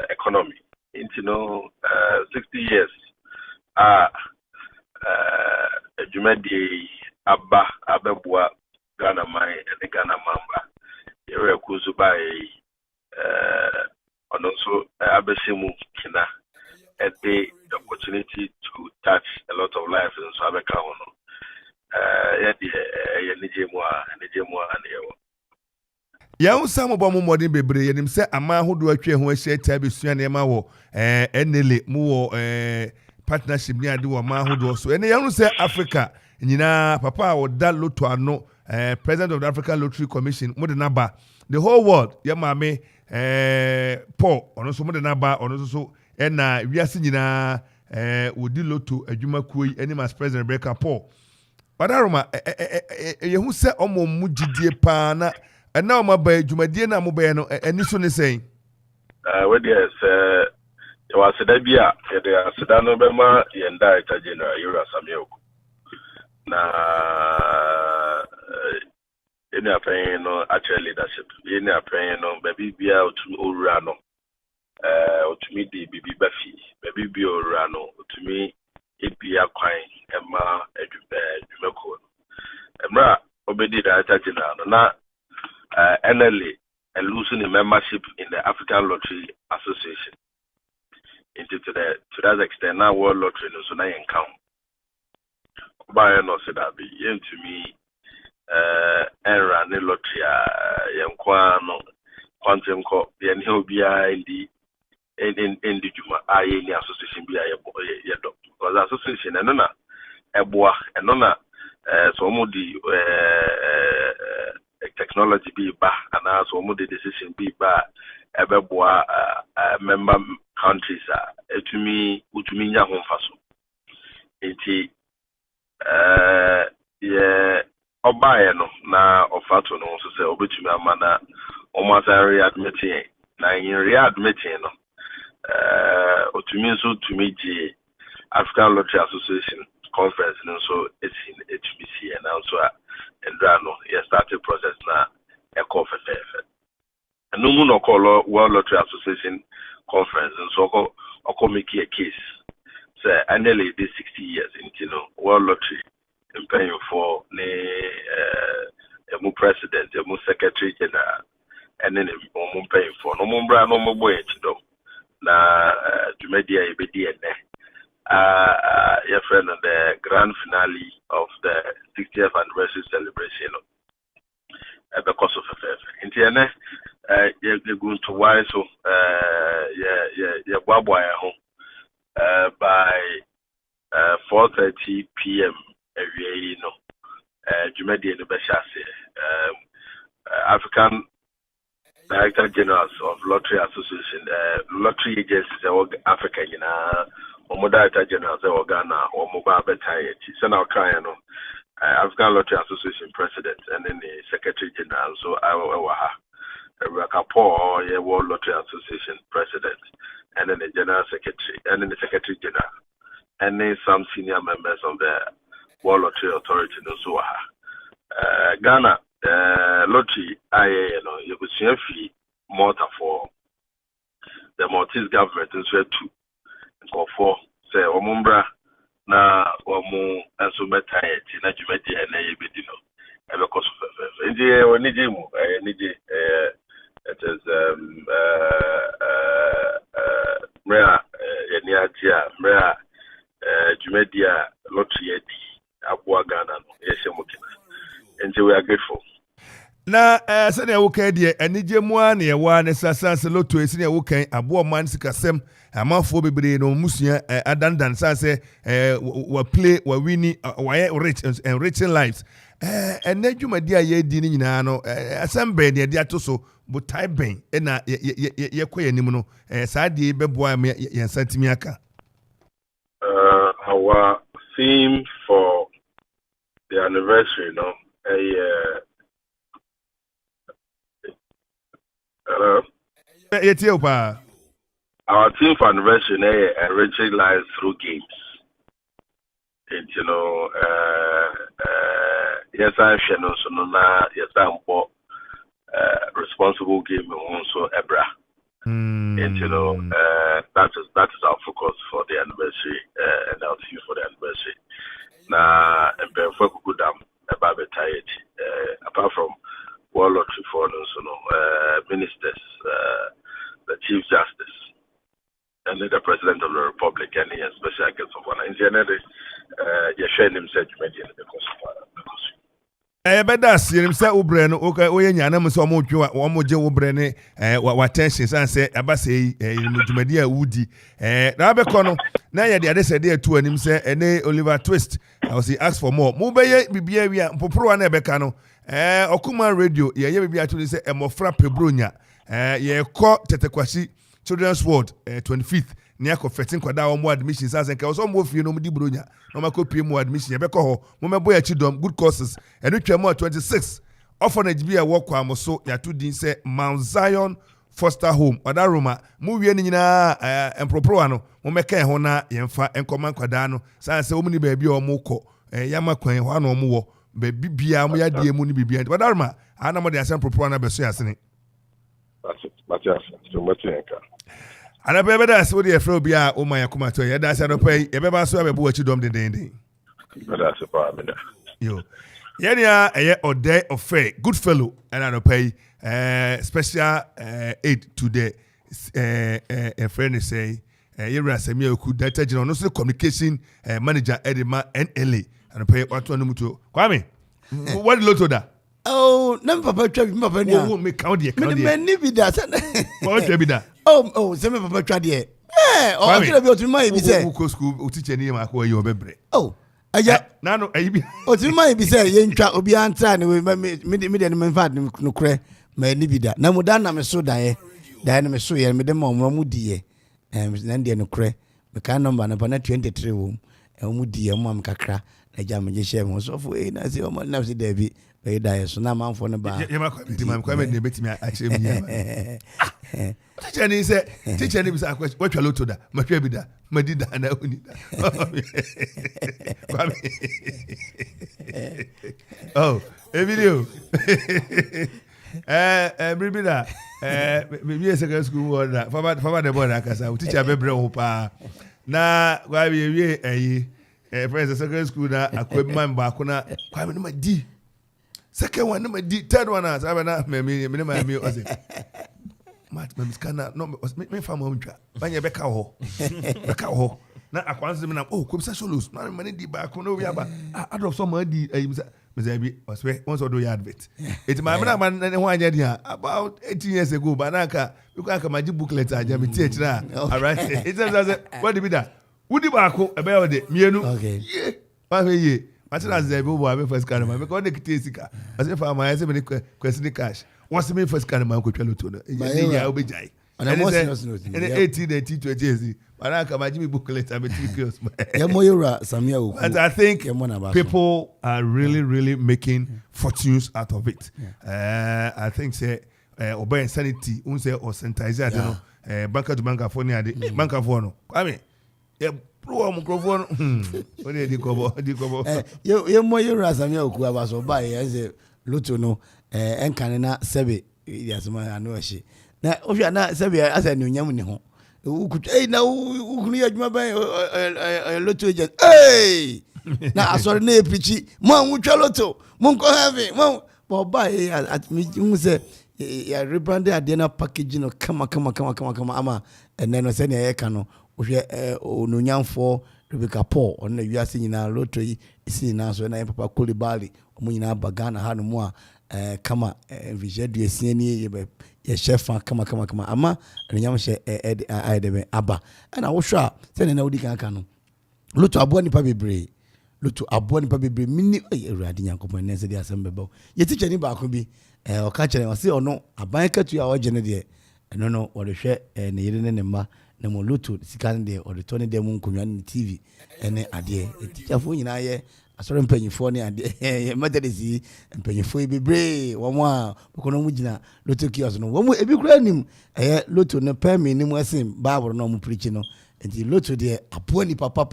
economy. Into 60 years Jumedi Ababua Ghana Mai and the Ghana Mamba. Ere Kuzubai and also Abesimu Kina had the opportunity to touch a lot of lives in Sabeka. Ya some bomo modern bebre yenim se ama hodo atwe ho ahia tia besua ne ma wo enele mu wo partnership ni ade wo ma hodo so ene yanu se Africa nyina papa wo da loto ano president of the African Lottery Commission mo de naba the whole world ya ma me Paul ono so mo de naba ono so na wiase nyina wodi loto adwuma kuoi ene mas president Rebecca Paul Badaroma yehu se omo mu gidie pa na na omo ba adwumadie na mo ba no eni so ne sen we dey you was da bia ye dey aseda no be ma ye director general Yura Samuel na any appearance no actual leadership any appearance no baby bia otumi owura no otumi di bibi bafi baby bia owura no otumi ebia kwan ema edwumako emra obedi director general no na NLA losing the membership in the African Lottery Association to that extent now World Lottery no so na yen count buy no say that be to me run the lottery yen kwa no quantum ko yen he obia in the juma any association bia ye do because association no na eboa no na so mo di technology be ba and also mo the decision be ba ebeboa member countries utumi nya ho mfaso enti ye obaye no na ofato no so se obetumi amana omasari admitting na in readmitting no otumi so tumi ji African Lottery Association conference no so it's in HBC and also and no he started process na e call for and no no call World Lottery Association conference and so oko make a case say annually this 60 years into World Lottery paying for a president a secretary general and then paying for no more boy na media ebedi your friend on the grand finale of the 60th anniversary celebration because of internet you're going to why so by 4:30 p.m. every Jumedia in the Beshase African Director Generals of Lottery Association lottery agencies Africa Director Generals Ghana or Mobile Betai Sena Okayano African Lottery Association President and then the Secretary General so I Paul World Lottery Association President and then the General Secretary and then the Secretary General and then some senior members of the World Lottery Authority no so Ghana lottery, you could see fee Malta for the Maltese government and so too. Or for say Omumbra na Omu and so meta na Jumeti and a bidino. And of course, India or Nijimu, it is Mrea Niatia, Mrea Jumedia Lottery Abua Ghana, Yeshamukina. And we are grateful. Na sɛnea woka deɛ anigye mu a ne yɛwɔ a ne sasanse loto esi ne wokan aboɔ man sikasɛm amanfoɔ bebree no musua adandan sɛ play wini wɔyɛ rich and enriching lives ɛnɛ dwumadi a yɛdi ne nyinaa no asɛm bɛn ne yɛde ato so botae bɛn ɛna yɛkɔ yɛn anim no saa deɛ bɛboa yɛn nsa timi aka. Our theme for the anniversary, hello. Our team for anniversary enriching lives through games. And yes, I shall know yes, I'm responsible game also Ebra. And that is our focus for the anniversary and our theme for the anniversary. Now, and before we go down about apart from World Lottery ministers, the Chief Justice, and the President of the Republic, and the special guest of honor. In general, you share himself because beda sirim se ubre no oye nyana mo se omo twa omo je ubre ne wa tension san se abase dwumadi a wudi na abekọ no na ye de ade de atu anim se ene Oliver Twist I was ask for more mo beye bibia wi poporo na ebeka no Okoman radio ye bibia atu se emofra pebronya ye kọ tetekwasi Children's Ward 25th near confessing kwada omo admission say nka so mo fie no mo di bronya no makopie mo admission ye beko ho mo mebo ya chidom good courses enu twemo 26 orphanage bi e work am so ya to din say Mount Zion Foster Home oda Roma mo wie ni nyina empropro no mo meka ho na yemfa enkoman kwada no say omo ni ba bi o mo kọ yama kwan ho na omo wo ba bibia mo ya die mu ni bibia oda Roma ana mo de asem propro na beso yasene Matias so Matienka. Ana bebe da so de efro bia o man yakoma to ye da se no pay ye beba so abebu achi dom den. Beda se pa me da. Yo. Ye nia eye Ode Ofe, good fellow and I no pay special aid to the a friend say ye rasemi oku data general no so communication manager Edema NLA and pay what one mutu. Kwame. What loto da? Oh, number papa twa bi papa nia. Oh, me count there. Me ni bi da. What twa bi da? Oh, say me papa twa there. O kira bi otumi mai bi say. Who school o teacher ni ma ko you bebre. Oh, aya. Na no ayi bi. Otumi mai bi say ye ntwa obi antra ne me de me fa no kure ma ni bi da. Na mu da na me so da ye. Da na me so ye me de ma omro mu di ye. Na de no kure. Me kan number na pa na 23 wo. Mu di ye mo am kakra. Na ja me je share mo so fo na say o mo na say da bi. So now man for the bar. You might come and debate me. Actually, teacher is teacher is a question. What you look to that? My baby that. My did that. And I only that. Oh, a video. Maybe that. Maybe a second school or that. For the boy, I can say, teacher, baby, opa. Now, why be a friend of second school that a quick man back on a quite my D. Second one, number D, third one, as I have me, I say, Mat, my scanner, no, me from home, when you back out, now I want them, oh, come Solus, not money back on over, but I drop some money, was once or do you advert. It's my man and one idea about 18 years ago, but you can't come my booklet, I just teach now. All right, it's what did be that? Would you back about it? Me, okay, yeah, I said, as I go, first car, my because the as if I'm a question cash. What's the main first car, my coach? I'll be jay. And I'm 18 and 20 years. But I come, my Jimmy booklet, I'm a 2 years. And I think people are really making fortunes out of it. I think, say, obey insanity, unse or sentize, I don't know, banker to banker for near the banker for no. I mean, yeah. Microphone. You more you ras am you ku aba so buy say Luto no enkane na sebe yasema anu ahye na ohwa na sebe asa ne onyam ne ho ukutu na ukunu adwuma ban Luto agent na asori na epichi mo anwutwa Luto mo nko heaven mo ba at me say ya rebrand ade na package no kama ama ene no se ne yeka no ohwe ononyamfo Rebecca Paul on na wiase nyina Luto yi isi na so na papa Kolibali omo nyina bagana ha no mu a kama vision du esiani ye chef kama ama enyam hye aidebe aba na wo hwa se ne na wodi kan no Luto abo nipa bebre mini Awurade Nyankopon ne se di asem beba ye teacher ni ba ko bi o ka kire o se ono aban katu a o gene de eno no wo de hwe ne yire ne ma na mo Luto sika ne de o de to ne de mu nkonwa ne TV ene ade teacher fo nyina ye asore mpanyifo ne ade methodisi mpanyifo bebre wo mo a ko no mu gina Luto kiosk no wo mu ebi kura nim Luto ne pemi ni mu asim bible no mu preach no enti Luto de apo ni papa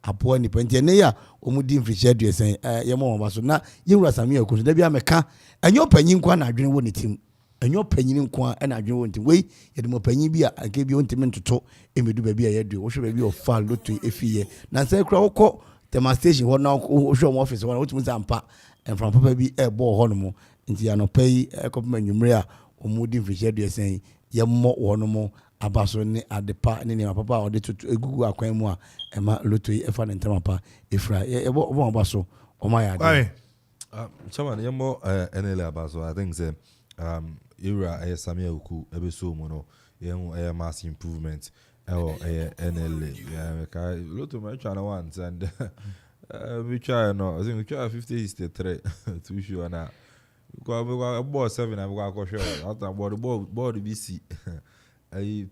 apo ni penti ne ya omudi mfriche aduesen ye mo ba so na yewura Samuel ko da bia meka enyo panyin kwa na adwene wo ne tim enyo panyin kwa na adwene wo ne tim wei ye de mo panyin bi a anke bi ontime ntoto emedu ba bi a ye du wo hwe ba bi o fa Luto efiye na sai kura wokọ demonstration ho na wo hwe mo office ho na wotum zampa enfran papa bi ebo ho no mo nti anopai ekopema nwumre a omudi mfriche aduesen ye mo wo no mo abaso ne adepa ne ne papa o de tutu egugu akwan mu a ema Luto yi efa ne ntama pa efra ebo abaso o ma ya de chairman yemo NL abaso I think say era Samuel Uku ebeso mu no ye mass improvement NL ka Luto ma try na once and we try no I think we try 50-63 to sure na go ball 7 I go show after board BC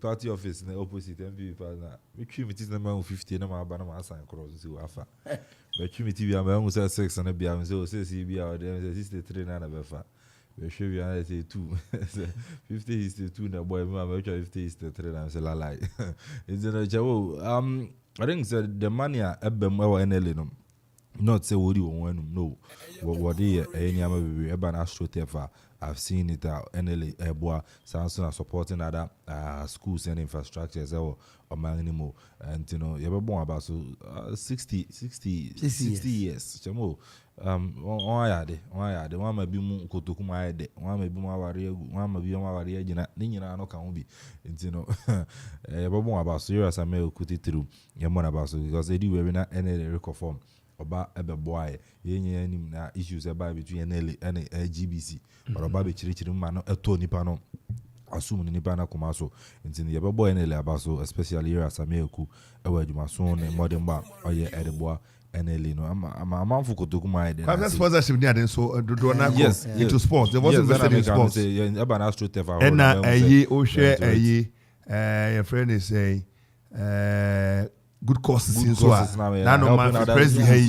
party office in the opposite MPP partner. We treat it number 50 na ma sign cross so afa. But treat it be am say 6 and be am say be out there 63 na befa. We show you I say 2. 50-62 na boy me 50-63 na say lie. It's the jawo I think said the money ebem e NL no. Not say what you want no. What any ama be eba na astrotefa. I've seen it NLA Eboa Samsung are supporting other schools and infrastructures or minimum and you know you're born about so 60 years chamo on ya de one may be mu kotokuma de one may be mu aware one may be mu aware gina ni nyina no kan bi you know you're born about so you as a male kuti through you're born about so because they do we na NLA reconform oba ebe boy yenye anim na issues eba between NL and GBC but oba be chiri ma no eto nipa no assume nipa na koma so ntini ye boy NL aba so especially here as Ameku ewa adwuma so ne modern ba oye edeboa NL no ama fuko to kuma ide na sponsorship ni ade so do na go into sports they was invested in sports eba na astro tefa and na ayi o share ayi your friend is say good courses in so na no man president hey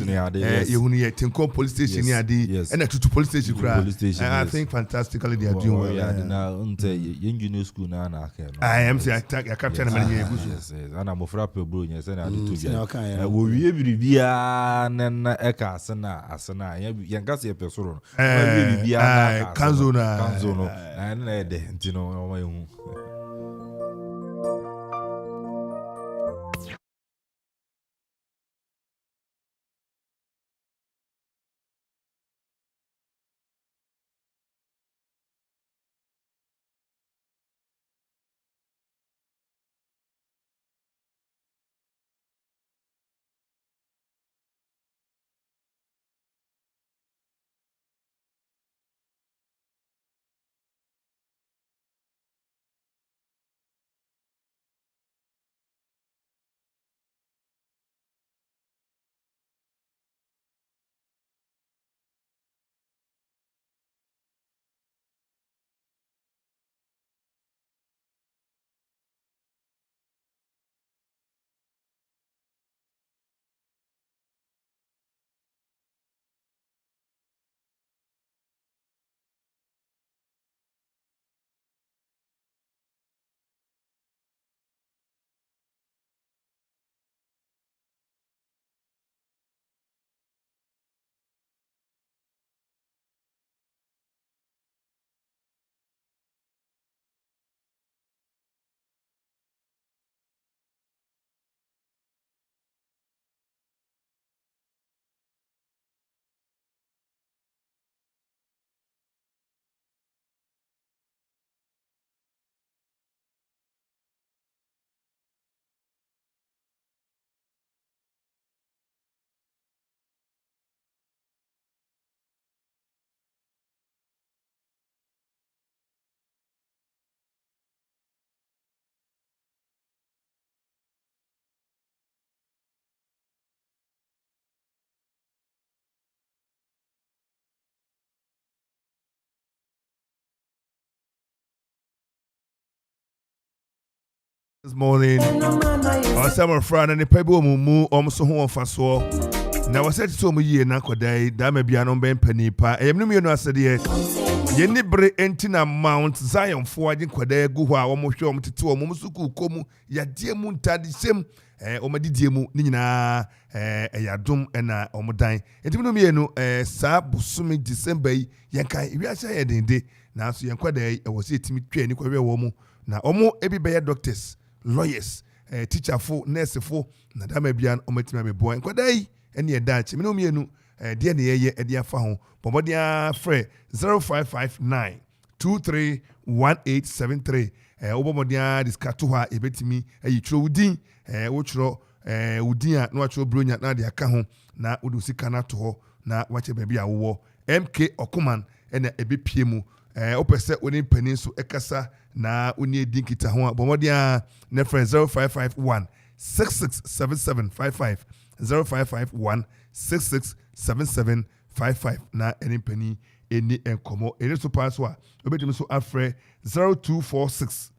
you huni Tinko police station ni ade and to police station kra I think fantastically they are doing well yeah na unte engineer school na aka no I am say I capture na many years yes ana mo fra pe bro nya say na ade to bia wo wie biribia na eka asena yan ka se pe soro no wie biribia na kanzo no na ede ntino o ma hu this morning. Our summer friend and the people mu almost home on fast war. Now I said to me ye na kodai da me bia no ben penny pa. E me no asede ye. Ye ni bre entina Mount Zion fo agin kodai gu ho a wo mo hwe om tete om suku komu ya die mu ntade sem omadidie mu ni nyina yadom na omodan. Enti me no me no sa busumi December yi yenkai wi acha ye dende na so yenkodai e wo se etimi twa ni kwawe wo mu na omo ebi be doctors, lawyers, teacher fo, nurse fo na da mabian omatima be boy kodai ene ye dachi me no mienu de ne ye de afa ho bobodia frɛ 0559 231873 obomodia diskato ha ebetimi yitro udin wo tro udin a na wa tro bronya na de aka ho na wodu sika na to ho na wache baabi a wo MK Okoman ene ebepie mu opese oni panin so ekasa na oni edinkita ho bomodia ne frɛ 0551 667755 0551 667755 na eni pani eni enkomo eni so pass wa obetimi so afre 0246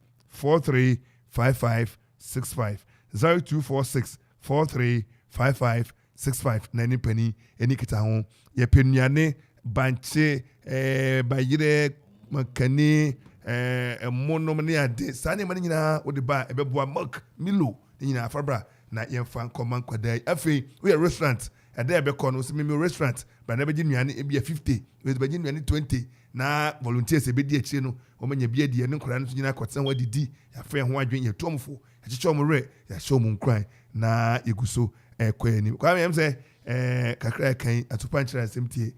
435565 0246 435565 na eni pani eni kita ho ye penuane banche bayire makani monom ne ade sane mane nyina wo de ba ebeboa milk milo nyina afabra na yemfa nkoman kwadai afi we restaurant ade ebekọ no simi restaurant ba na beji nuane e bia 50 we beji nuane 20 na volunteers e bedi akire no o manya bia die ne nkora no nyina kwatsen wa didi ya fe ho adwen ye tomfo achicho mo re ya show mo nkran na yeguso kwani kwa me say kakra kan atupa nchira asемtie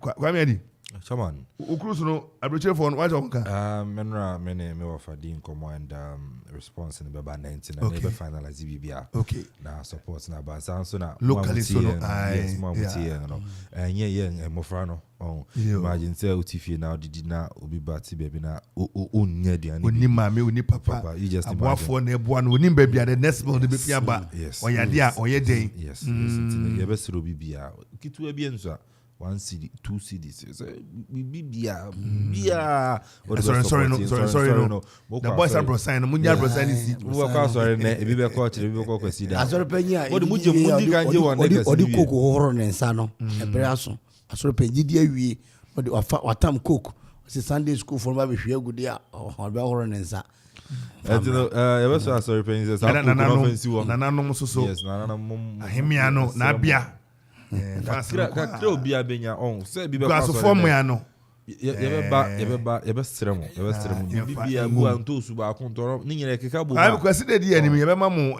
kwa me adi Chairman. Ukruso no abroche for what onka menra me offer the income and response in baba 19 and never finalize bibia. Okay. Na support na ba so na locally so no yes mo mutie no. Enye mofra no. Imagine say utifie na didi na obi bati baby na onnya duane. Oni mama oni papa. You just aboafo na eboa no oni baby the next month de bepia ba. Oyade a oyeden. Yes. You be sro bibia. Kitu abi enso a 1 CD, 2 CDs. Bia. Sorry. No. The boys are brosign. Munya brosign is. We are sorry. Ne. Ebi be coach. Ebi be coach. Consider. Asore penya. What muji kanje one next. Odi koko horo nensa no. Ebere aso. Asore penji di awie. Odi watam coke. Se Sunday school for ma be hwe agudi a. Obi horo nensa. Ebe so asore penji say na no so. Yes, na mum. Ahemia no na bia. Kakra obi abenya on say bi be so form ya no yebe stremo bibia bu anto su ba kontoro ni nyere keka bo ba kwese de di anim yebe ma mu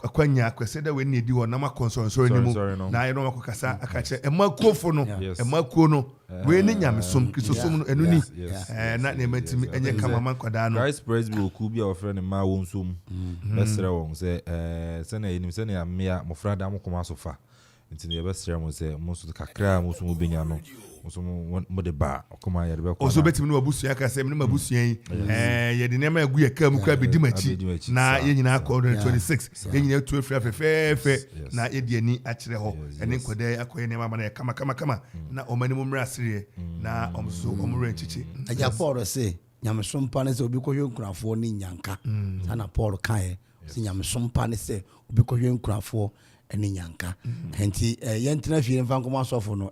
akwanya kwese de we ni di ho na ma konsonsoro ni mu na ye no makokasa akache emakuofo no emakuo no we ni nyamesom kristosom no enu ni na na matimi enye kama man kwada no Christ praise be oku bia ofre ne ma wonsom besre won say se na enim se na amia mofra da mokoma sofa ntini yebesre mo say mo so kakra mo so mo benya no so mo de ba okoma ye de be ko oso betimi no abusu aka se me mabusu yen ye de nema agu ye kam kra be dimachi na ye nyina akọ 26 ye nyina tu afra fefe na ye de ani akire ho ene nkoda akoye nema ma na kama na omani mo mra sire na omso omre nchichi aja Paul say nyamesom pa ne se obi kohwe nkurafo ni nyanka sana Paul kan se nyamesom pa ne se obi kohwe nkurafo eni nyanka enti yentina fie mfa nkoma asofo no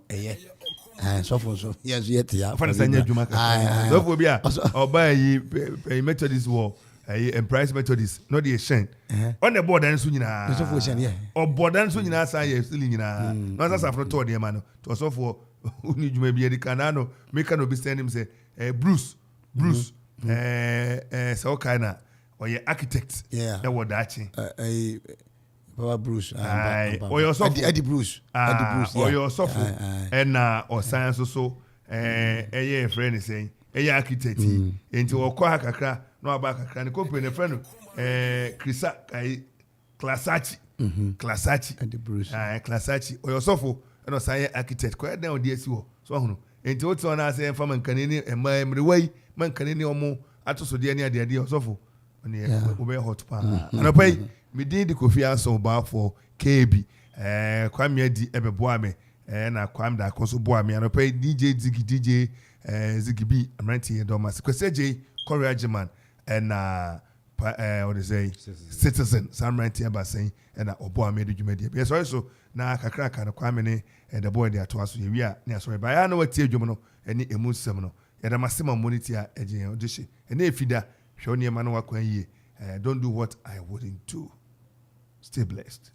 sofo so yesu yetia fa na sanya dwuma ka sofo bia oba yi Methodist war Empress Methodist no dey shen on the board and so nyina sofo shen ye o board and so nyina san ye still nyina no sa safro to dey ma no to sofo uni dwuma bia di kanano make no be send him say Bruce so kind or your architect that word dachi Baba Bruce or your soft Eddie Bruce or your soft and or science so a friend is saying a architect into a kwa kakra no about kakra and company friend Krisa Clasachi Eddie Bruce Clasachi or your soft and or science architect quite down DSU so into what's on us and from Canini and my way man Canini or more at so the idea of soft on the hot pan and I pay me did the Kofi Ansong Baffuor KB kwame di ebeboa me na kwam da konso boa me anope DJ Ziggy B amranti do mas kweseje Korea German na what they say citizen samranti aba saying and obo amede dwumadi be so na kakra ka no kwame ne the boy dey ato aso ye a na so ba ya na wati adwum no ene emu nsem no ya da masema moniti a eje odishi ene efida hwe ne ma no wakwan yie don't do what I wouldn't do. Stay blessed.